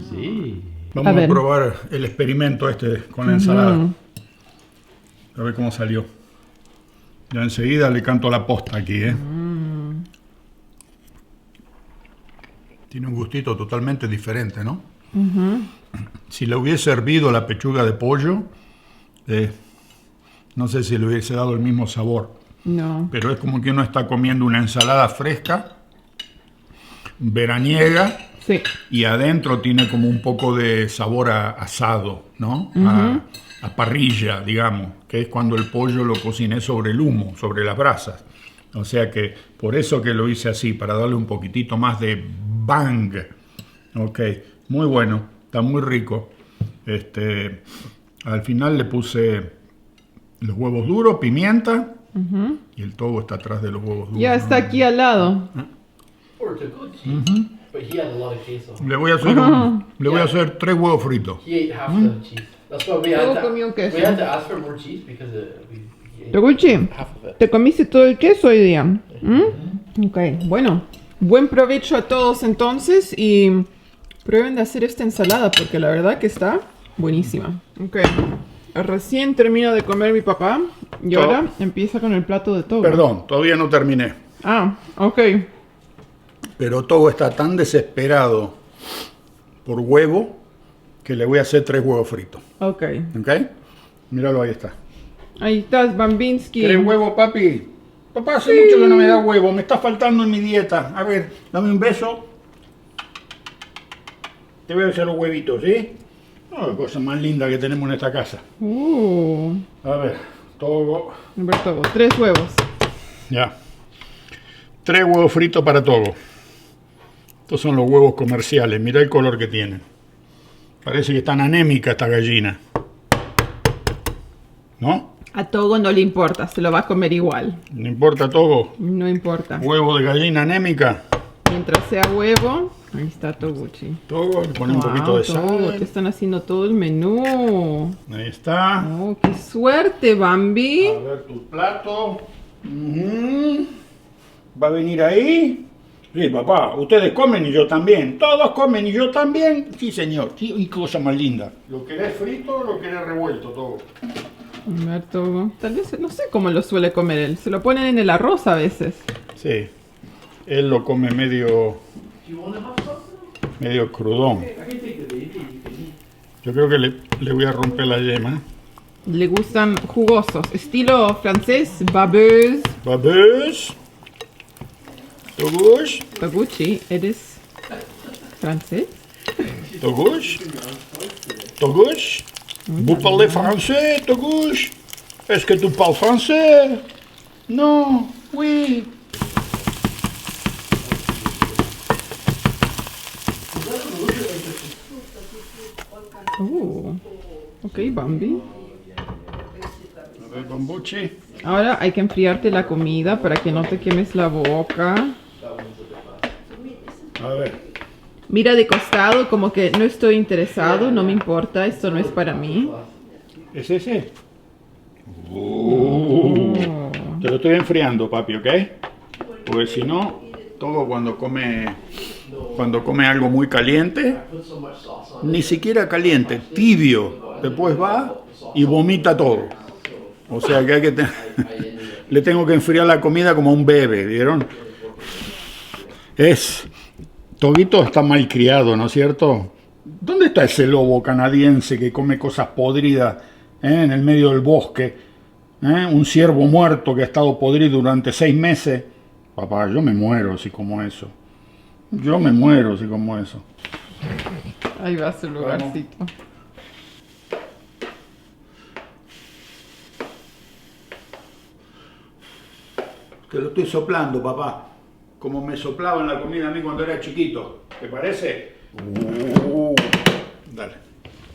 Sí. Vamos A a, ver. probar el experimento este con la ensalada. A ver cómo salió. Ya enseguida le canto la posta aquí, ¿eh? Tiene un gustito totalmente diferente, ¿no? Si le hubiese hervido la pechuga de pollo, no sé si le hubiese dado el mismo sabor. No. Pero es como que uno está comiendo una ensalada fresca, veraniega, Sí. y adentro tiene como un poco de sabor a asado, ¿no? A parrilla, digamos, que es cuando el pollo lo cociné sobre el humo, sobre las brasas. O sea que por eso que lo hice así, para darle un poquitito más de bang. Ok, muy bueno, está muy rico. Al final le puse los huevos duros, pimienta, y el togo está atrás de los huevos duros. Ya está aquí al lado. Or it's a good cheese. But he had a lot of queso. Le voy a hacer, le voy a hacer 3 huevos fritos. He ate half the cheese. That's why we Todo had comió to, queso. we had to ask for more cheese because he ate Toguchi, half of it. ¿te comiste todo el queso hoy día? Ok, bueno. Buen provecho a todos entonces y prueben de hacer esta ensalada porque la verdad que está buenísima. Ok, recién termino de comer mi papá y Todo. ahora empieza con el plato de todo. Perdón, todavía no terminé. Ah, ok. Pero Togo está tan desesperado por huevo que le voy a hacer 3 huevos fritos. Ok. ¿Ok? Míralo, ahí está. Ahí estás, Bambinsky. ¿Quieres huevo, papi? Papá, hace mucho que no me da huevo. Me está faltando en mi dieta. A ver, dame un beso. Te voy a hacer los huevitos, ¿sí? Oh, cosa más linda que tenemos en esta casa. A ver, Togo. Todo, 3 huevos. Ya. 3 huevos fritos para Togo. Estos son los huevos comerciales. Mira el color que tienen. Parece que están anémica esta gallina. ¿No? A Togo no le importa, se lo va a comer igual. No importa, Togo. No importa. Huevo de gallina anémica. Mientras sea huevo, ahí está Toguchi. Togo, le pone un Wow, poquito de Togo, te sal. están haciendo todo el menú. Ahí está. Oh, qué suerte, Bambi. A ver tu plato. ¿Va a venir ahí? Sí, papá, ustedes comen y yo también. Todos comen y yo también. Sí, señor. Sí, y cosa más linda. ¿Lo querés frito o lo querés revuelto, todo? A ver, Togo. Tal vez, no sé cómo lo suele comer él. Se lo ponen en el arroz a veces. Sí. Él lo come medio, Do you want to have something? medio crudón. I can take the baby. You can eat. Yo creo que le voy a romper la yema. Le gustan jugosos. Estilo francés, babeuse. Babes. Togus. Toguchi, ¿eres francés? Togush? Togush? Vous parlez français, Togush? Est-ce que tu parles français? Non, oui. Ok, Bambi. A ver, Bambuchi. Ahora hay que enfriarte la comida para que no te quemes la boca. A ver. Mira de costado como que no estoy interesado, no me importa, esto no es para mí. ¿Es ese? Te lo estoy enfriando, papi, ¿ok? Porque si no, todo cuando come algo muy caliente, ni siquiera caliente, tibio, después va y vomita todo. O sea que hay que le tengo que enfriar la comida como a un bebé, ¿vieron? Toguito está mal criado, ¿no es cierto? ¿Dónde está ese lobo canadiense que come cosas podridas en el medio del bosque? Un ciervo muerto que ha estado podrido durante 6 meses. Papá, yo me muero si como eso. Yo me muero si como eso. Ahí va su lugarcito. Te lo estoy soplando, papá. Como me soplaban la comida a mí cuando era chiquito. ¿Te parece? Dale.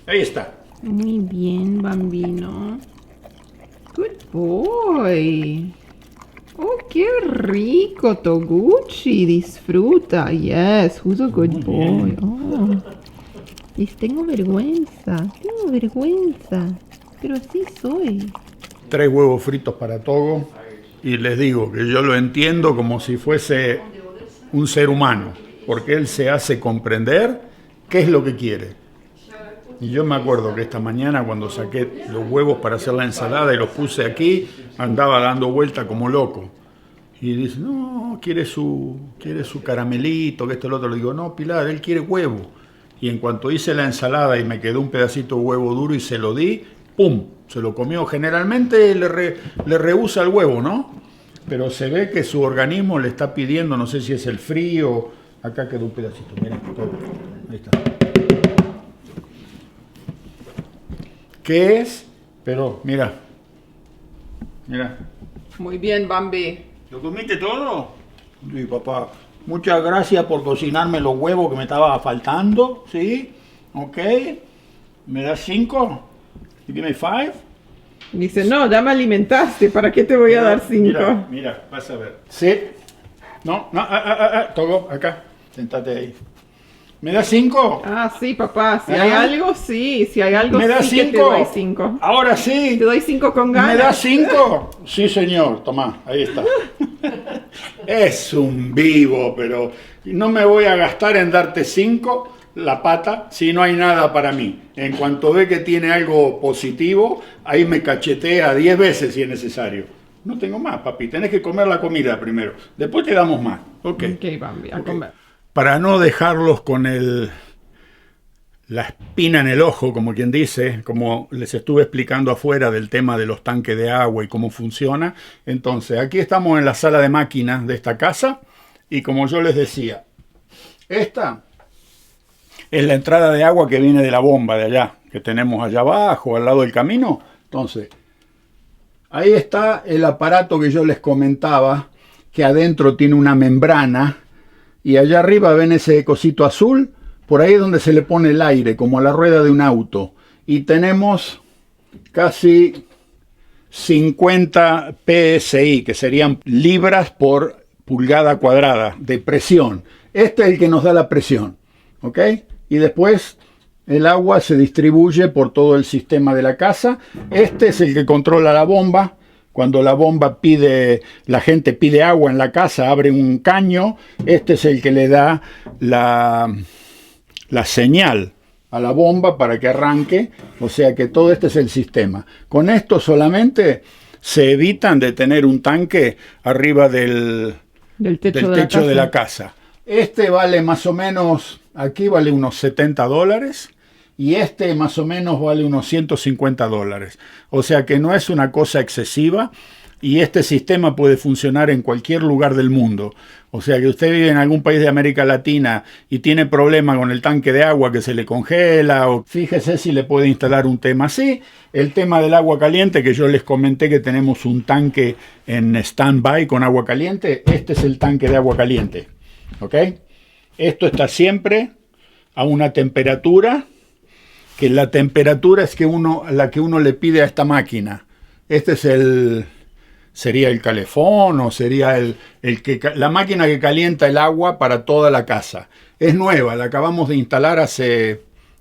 Ahí está. Muy bien, Bambino. Good boy. Oh, qué rico, Toguchi. Disfruta. Yes, who's a good boy. Oh. Tengo vergüenza. Pero así soy. 3 huevos fritos para Togo. Y les digo que yo lo entiendo como si fuese un ser humano. Porque él se hace comprender qué es lo que quiere. Y yo me acuerdo que esta mañana cuando saqué los huevos para hacer la ensalada y los puse aquí, andaba dando vuelta como loco. Y dice, no, quiere su caramelito, que esto y lo otro. Le digo, no, Pilar, él quiere huevo. Y en cuanto hice la ensalada y me quedó un pedacito de huevo duro y se lo di, ¡pum! Se lo comió. Generalmente le rehúsa el huevo, ¿no? Pero se ve que su organismo le está pidiendo, no sé si es el frío. Acá quedó un pedacito, mira. Ahí está. ¿Qué es? Pero, mira. Muy bien, Bambi. ¿Lo comiste todo? Sí, papá. Muchas gracias por cocinarme los huevos que me estaba faltando, ¿sí? Ok. ¿Me das 5? You give me 5? Dice, no, ya me alimentaste, ¿para qué te voy a dar 5? Mira, vas a ver. Sí. No, Togo, acá. Sentate ahí. ¿Me das 5? Ah, sí, papá. Si hay algo, sí. Si hay algo, ¿Me das sí que te 5? doy 5. Ahora sí. Te doy 5 con ganas. ¿Me das 5? Sí, señor. Tomá, ahí está. Es un vivo, pero no me voy a gastar en darte 5 la pata si no hay nada para mí. En cuanto ve que tiene algo positivo, ahí me cachetea 10 veces si es necesario. No tengo más, papi. Tenés que comer la comida primero. Después te damos más. Ok, Bambi, a comer. Para no dejarlos con la espina en el ojo, como quien dice, como les estuve explicando afuera del tema de los tanques de agua y cómo funciona. Entonces, aquí estamos en la sala de máquinas de esta casa y como yo les decía, esta es la entrada de agua que viene de la bomba de allá, que tenemos allá abajo, al lado del camino. Entonces, ahí está el aparato que yo les comentaba, que adentro tiene una membrana. Y allá arriba ven ese cosito azul, por ahí es donde se le pone el aire, como a la rueda de un auto. Y tenemos casi 50 PSI, que serían libras por pulgada cuadrada de presión. Este es el que nos da la presión, ¿ok? Y después el agua se distribuye por todo el sistema de la casa. Este es el que controla la bomba. Cuando la bomba la gente pide agua en la casa, abre un caño, este es el que le da la señal a la bomba para que arranque, o sea que todo este es el sistema. Con esto solamente se evitan de tener un tanque arriba del techo de la casa. Este vale más o menos, aquí vale unos $70. Y este más o menos vale unos $150. O sea que no es una cosa excesiva. y este sistema puede funcionar en cualquier lugar del mundo. O sea que usted vive en algún país de América Latina y tiene problema con el tanque de agua que se le congela, o fíjese si le puede instalar un tema así. El tema del agua caliente, que yo les comenté que tenemos un tanque en stand-by con agua caliente, este es el tanque de agua caliente. ¿Ok? Esto está siempre a una temperatura, que la temperatura es la que uno le pide a esta máquina. Este es sería el calefón, o sería la máquina que calienta el agua para toda la casa. Es nueva, la acabamos de instalar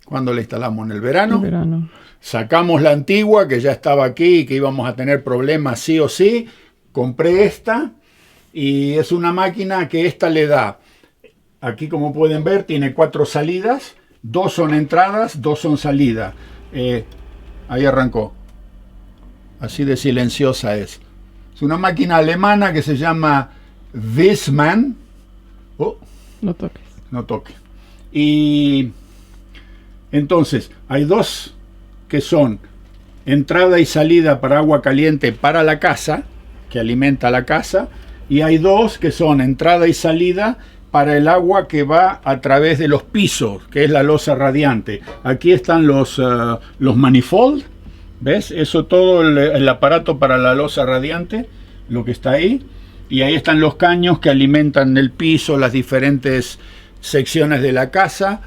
¿cuándo la instalamos? ¿En el verano? En verano. Sacamos la antigua, que ya estaba aquí y que íbamos a tener problemas sí o sí. Compré esta, y es una máquina que esta le da, aquí como pueden ver, tiene 4 salidas, 2 son entradas, 2 son salidas. Ahí arrancó. Así de silenciosa es. Es una máquina alemana que se llama Wiesmann. Oh, No toques. no toque. Y entonces, hay 2 que son entrada y salida para agua caliente para la casa, que alimenta la casa, y hay 2 que son entrada y salida para el agua que va a través de los pisos, que es la losa radiante. Aquí están los manifold. ¿Ves? Eso todo el aparato para la losa radiante, lo que está ahí. Y ahí están los caños que alimentan el piso, las diferentes secciones de la casa.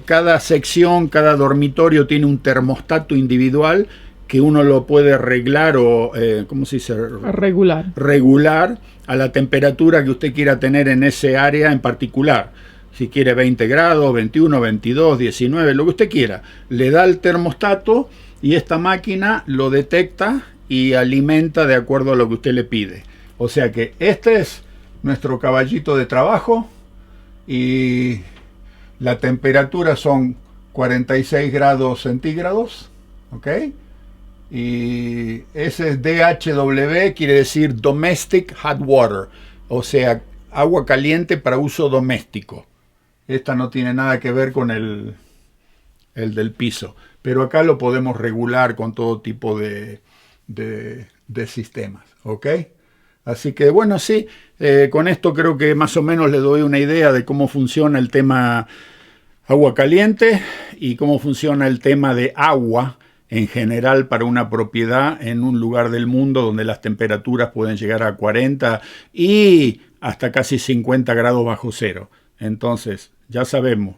Cada sección, cada dormitorio tiene un termostato individual que uno lo puede arreglar o, ¿cómo se dice? Regular. Regular a la temperatura que usted quiera tener en ese área en particular. Si quiere 20 grados, 21, 22, 19, lo que usted quiera. Le da el termostato y esta máquina lo detecta y alimenta de acuerdo a lo que usted le pide. O sea que este es nuestro caballito de trabajo, y la temperatura son 46 grados centígrados. ¿Ok? Y ese es DHW, quiere decir Domestic Hot Water. O sea, agua caliente para uso doméstico. Esta no tiene nada que ver con el del piso. Pero acá lo podemos regular con todo tipo de sistemas. ¿Ok? Así que bueno, sí, con esto creo que más o menos le doy una idea de cómo funciona el tema agua caliente y cómo funciona el tema de agua en general para una propiedad en un lugar del mundo donde las temperaturas pueden llegar a 40 y hasta casi 50 grados bajo cero. Entonces, ya sabemos,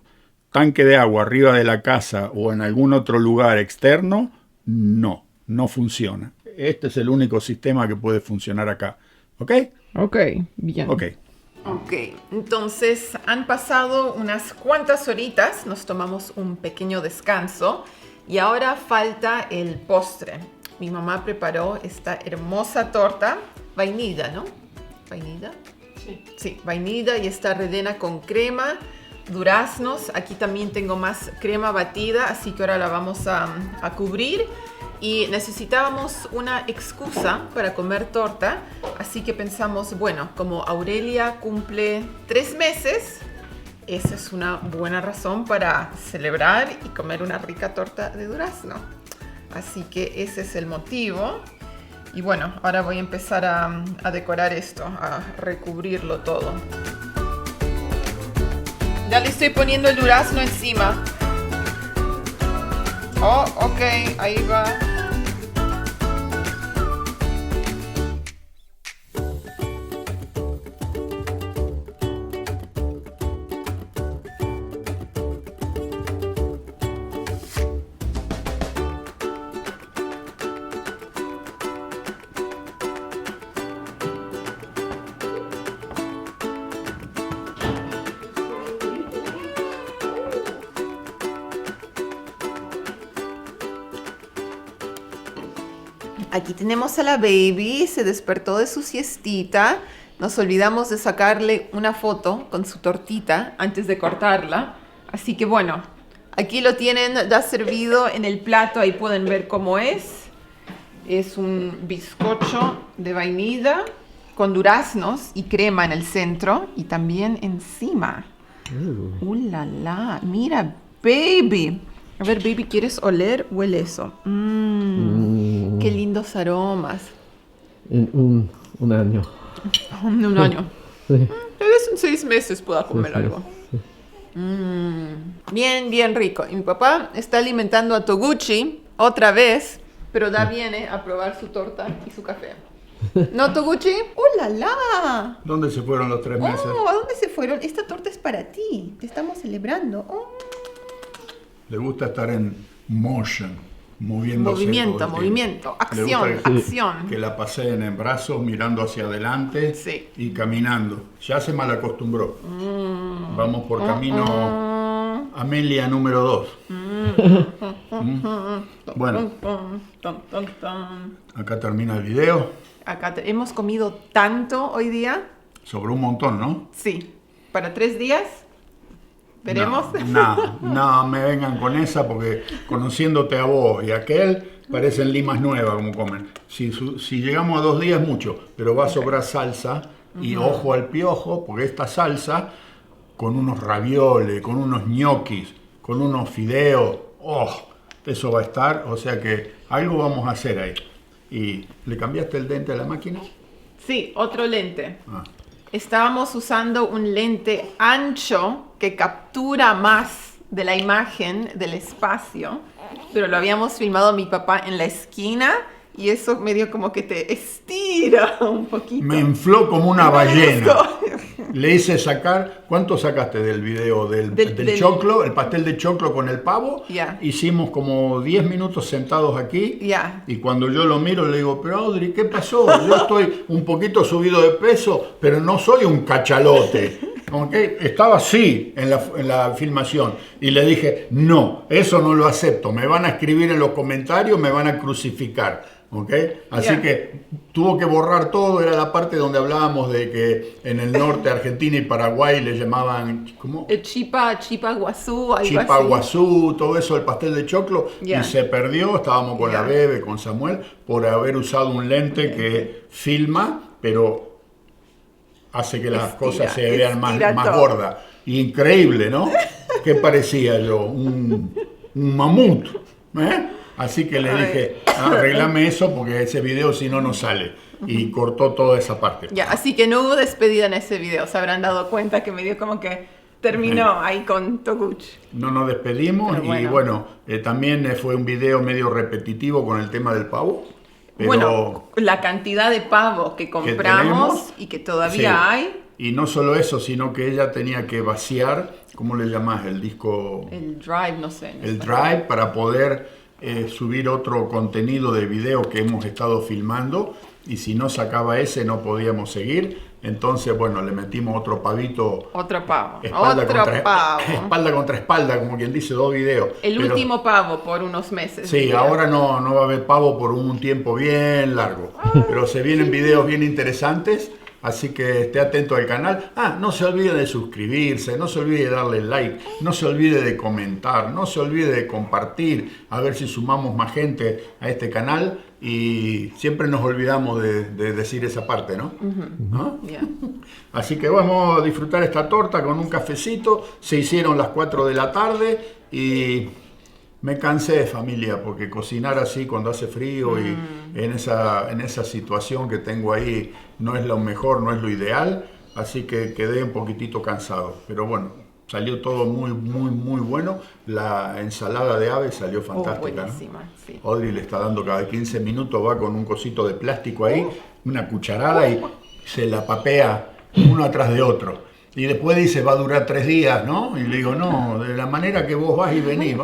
tanque de agua arriba de la casa o en algún otro lugar externo, no funciona. Este es el único sistema que puede funcionar acá. ¿Ok? Ok, bien. Ok. Ok, entonces han pasado unas cuantas horitas, nos tomamos un pequeño descanso y ahora falta el postre. Mi mamá preparó esta hermosa torta, vainilla, ¿no? ¿Vainilla? Sí. Sí, vainilla, y está rellena con crema, duraznos. Aquí también tengo más crema batida, así que ahora la vamos a cubrir. Y necesitábamos una excusa para comer torta, así que pensamos, bueno, como Aurelia cumple 3 meses, esa es una buena razón para celebrar y comer una rica torta de durazno. Así que ese es el motivo. Y bueno, ahora voy a empezar a decorar esto, a recubrirlo todo. Ya le estoy poniendo el durazno encima. Oh, ok, ahí va. Aquí tenemos a la baby, se despertó de su siestita. Nos olvidamos de sacarle una foto con su tortita antes de cortarla. Así que bueno, aquí lo tienen ya servido en el plato, ahí pueden ver cómo es. Es un bizcocho de vainilla con duraznos y crema en el centro y también encima. La la! Mira, baby. A ver, baby, ¿quieres oler? Huele eso. Qué lindos aromas. en un año. En un año. Sí. Tal vez en 6 meses pueda comer Sí. algo. Bien, bien rico. Y mi papá está alimentando a Toguchi otra vez, pero da viene a probar su torta y su café. ¿No, Toguchi? ¡Oh, la, la! ¿Dónde se fueron los 3 meses? Oh, ¿a dónde se fueron? Esta torta es para ti. Te estamos celebrando. Oh. Le gusta estar en motion, moviéndose. Movimiento, todo el tiempo. movimiento, Le acción, gusta que- acción. Que la paseen en brazos, mirando hacia adelante Sí. y caminando. Ya se mal acostumbró. Vamos por camino Amelia número 2. Bueno, acá termina el video. Acá hemos comido tanto hoy día. Sobre un montón, ¿no? Sí. ¿Para 3 días? ¿Veremos? No, me vengan con esa porque conociéndote a vos y a aquel, parecen limas nuevas como comen. Si llegamos a 2 días, mucho, pero va a sobrar salsa y ojo al piojo, porque esta salsa, con unos ravioles, con unos ñoquis, con unos fideos, eso va a estar, o sea que algo vamos a hacer ahí. ¿Y le cambiaste el dente a la máquina? Sí, otro lente. Ah. Estábamos usando un lente ancho que captura más de la imagen del espacio, pero lo habíamos filmado mi papá en la esquina y eso medio como que te estira un poquito. Me infló como una No me ballena. gustó. Le hice sacar, ¿cuánto sacaste del video del choclo, el pastel de choclo con el pavo? Ya. Hicimos como 10 minutos sentados aquí. Ya. Y cuando yo lo miro le digo, pero Audrey, ¿qué pasó? Yo estoy un poquito subido de peso, pero no soy un cachalote. ¿Ok? Estaba así en la filmación. Y le dije, no, eso no lo acepto. Me van a escribir en los comentarios, me van a crucificar. ¿Ok? Así Ya. que tuvo que borrar todo. Era la parte donde hablábamos de que en el norte, Argentina y Paraguay le llamaban, ¿cómo? El chipa guazú, algo Chipa así. guazú, todo eso, el pastel de choclo, Ya. y se perdió. Estábamos con Ya. la Bebe, con Samuel, por haber usado un lente que filma, pero hace que las Estira, cosas se vean más estira todo. gordas. Increíble, ¿no? ¿Qué parecía yo? Un mamut. ¿eh? Así que le Ay. dije, arreglame eso porque ese video si no, no sale. Y cortó toda esa parte. Ya, así que no hubo despedida en ese video. Se habrán dado cuenta que medio como que terminó ahí con Toguchi. No nos despedimos Pero y bueno, también fue un video medio repetitivo con el tema del pavo. Pero Bueno, la cantidad de pavo que compramos tenemos, y que todavía sí. hay. Y no solo eso, sino que ella tenía que vaciar, ¿cómo le llamás? El disco, El drive, no sé. en el español. drive, para poder subir otro contenido de video que hemos estado filmando. Y si no sacaba ese, no podíamos seguir. Entonces, bueno, le metimos otro pavito. Otro pavo. Espalda Otro contra, pavo. espalda contra espalda, como quien dice, 2 videos. El Pero- último pavo por unos meses. Sí, diría. ahora no va a haber pavo por un tiempo bien largo, pero se vienen videos bien interesantes, así que esté atento al canal. No se olvide de suscribirse, no se olvide de darle like, no se olvide de comentar, no se olvide de compartir, a ver si sumamos más gente a este canal y siempre nos olvidamos de decir esa parte, ¿no? ¿No? Ya. Así que vamos a disfrutar esta torta con un cafecito. Se hicieron las 4 de la tarde y me cansé, familia, porque cocinar así cuando hace frío y en esa situación que tengo ahí no es lo mejor, no es lo ideal. Así que quedé un poquitito cansado. Pero bueno, salió todo muy, muy, muy bueno. La ensalada de ave salió fantástica, ¿no? buenísima, sí. Audrey le está dando cada 15 minutos, va con un cosito de plástico ahí, una cucharada y se la papea uno atrás de otro. Y después dice, va a durar 3 días, ¿no? Y le digo, no, de la manera que vos vas y venís,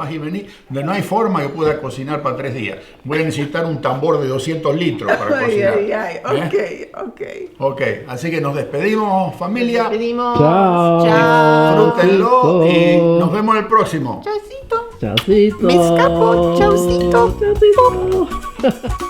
no hay forma que pueda cocinar para 3 días. Voy a necesitar un tambor de 200 litros para Ay, cocinar. ay, ay. Ok. Ok, así que nos despedimos, familia. Nos despedimos. Chao. Chao. Disfrútenlo y nos vemos en el próximo. Chaucito. Chaucito. Me escapo. Chaucito. Chaucito.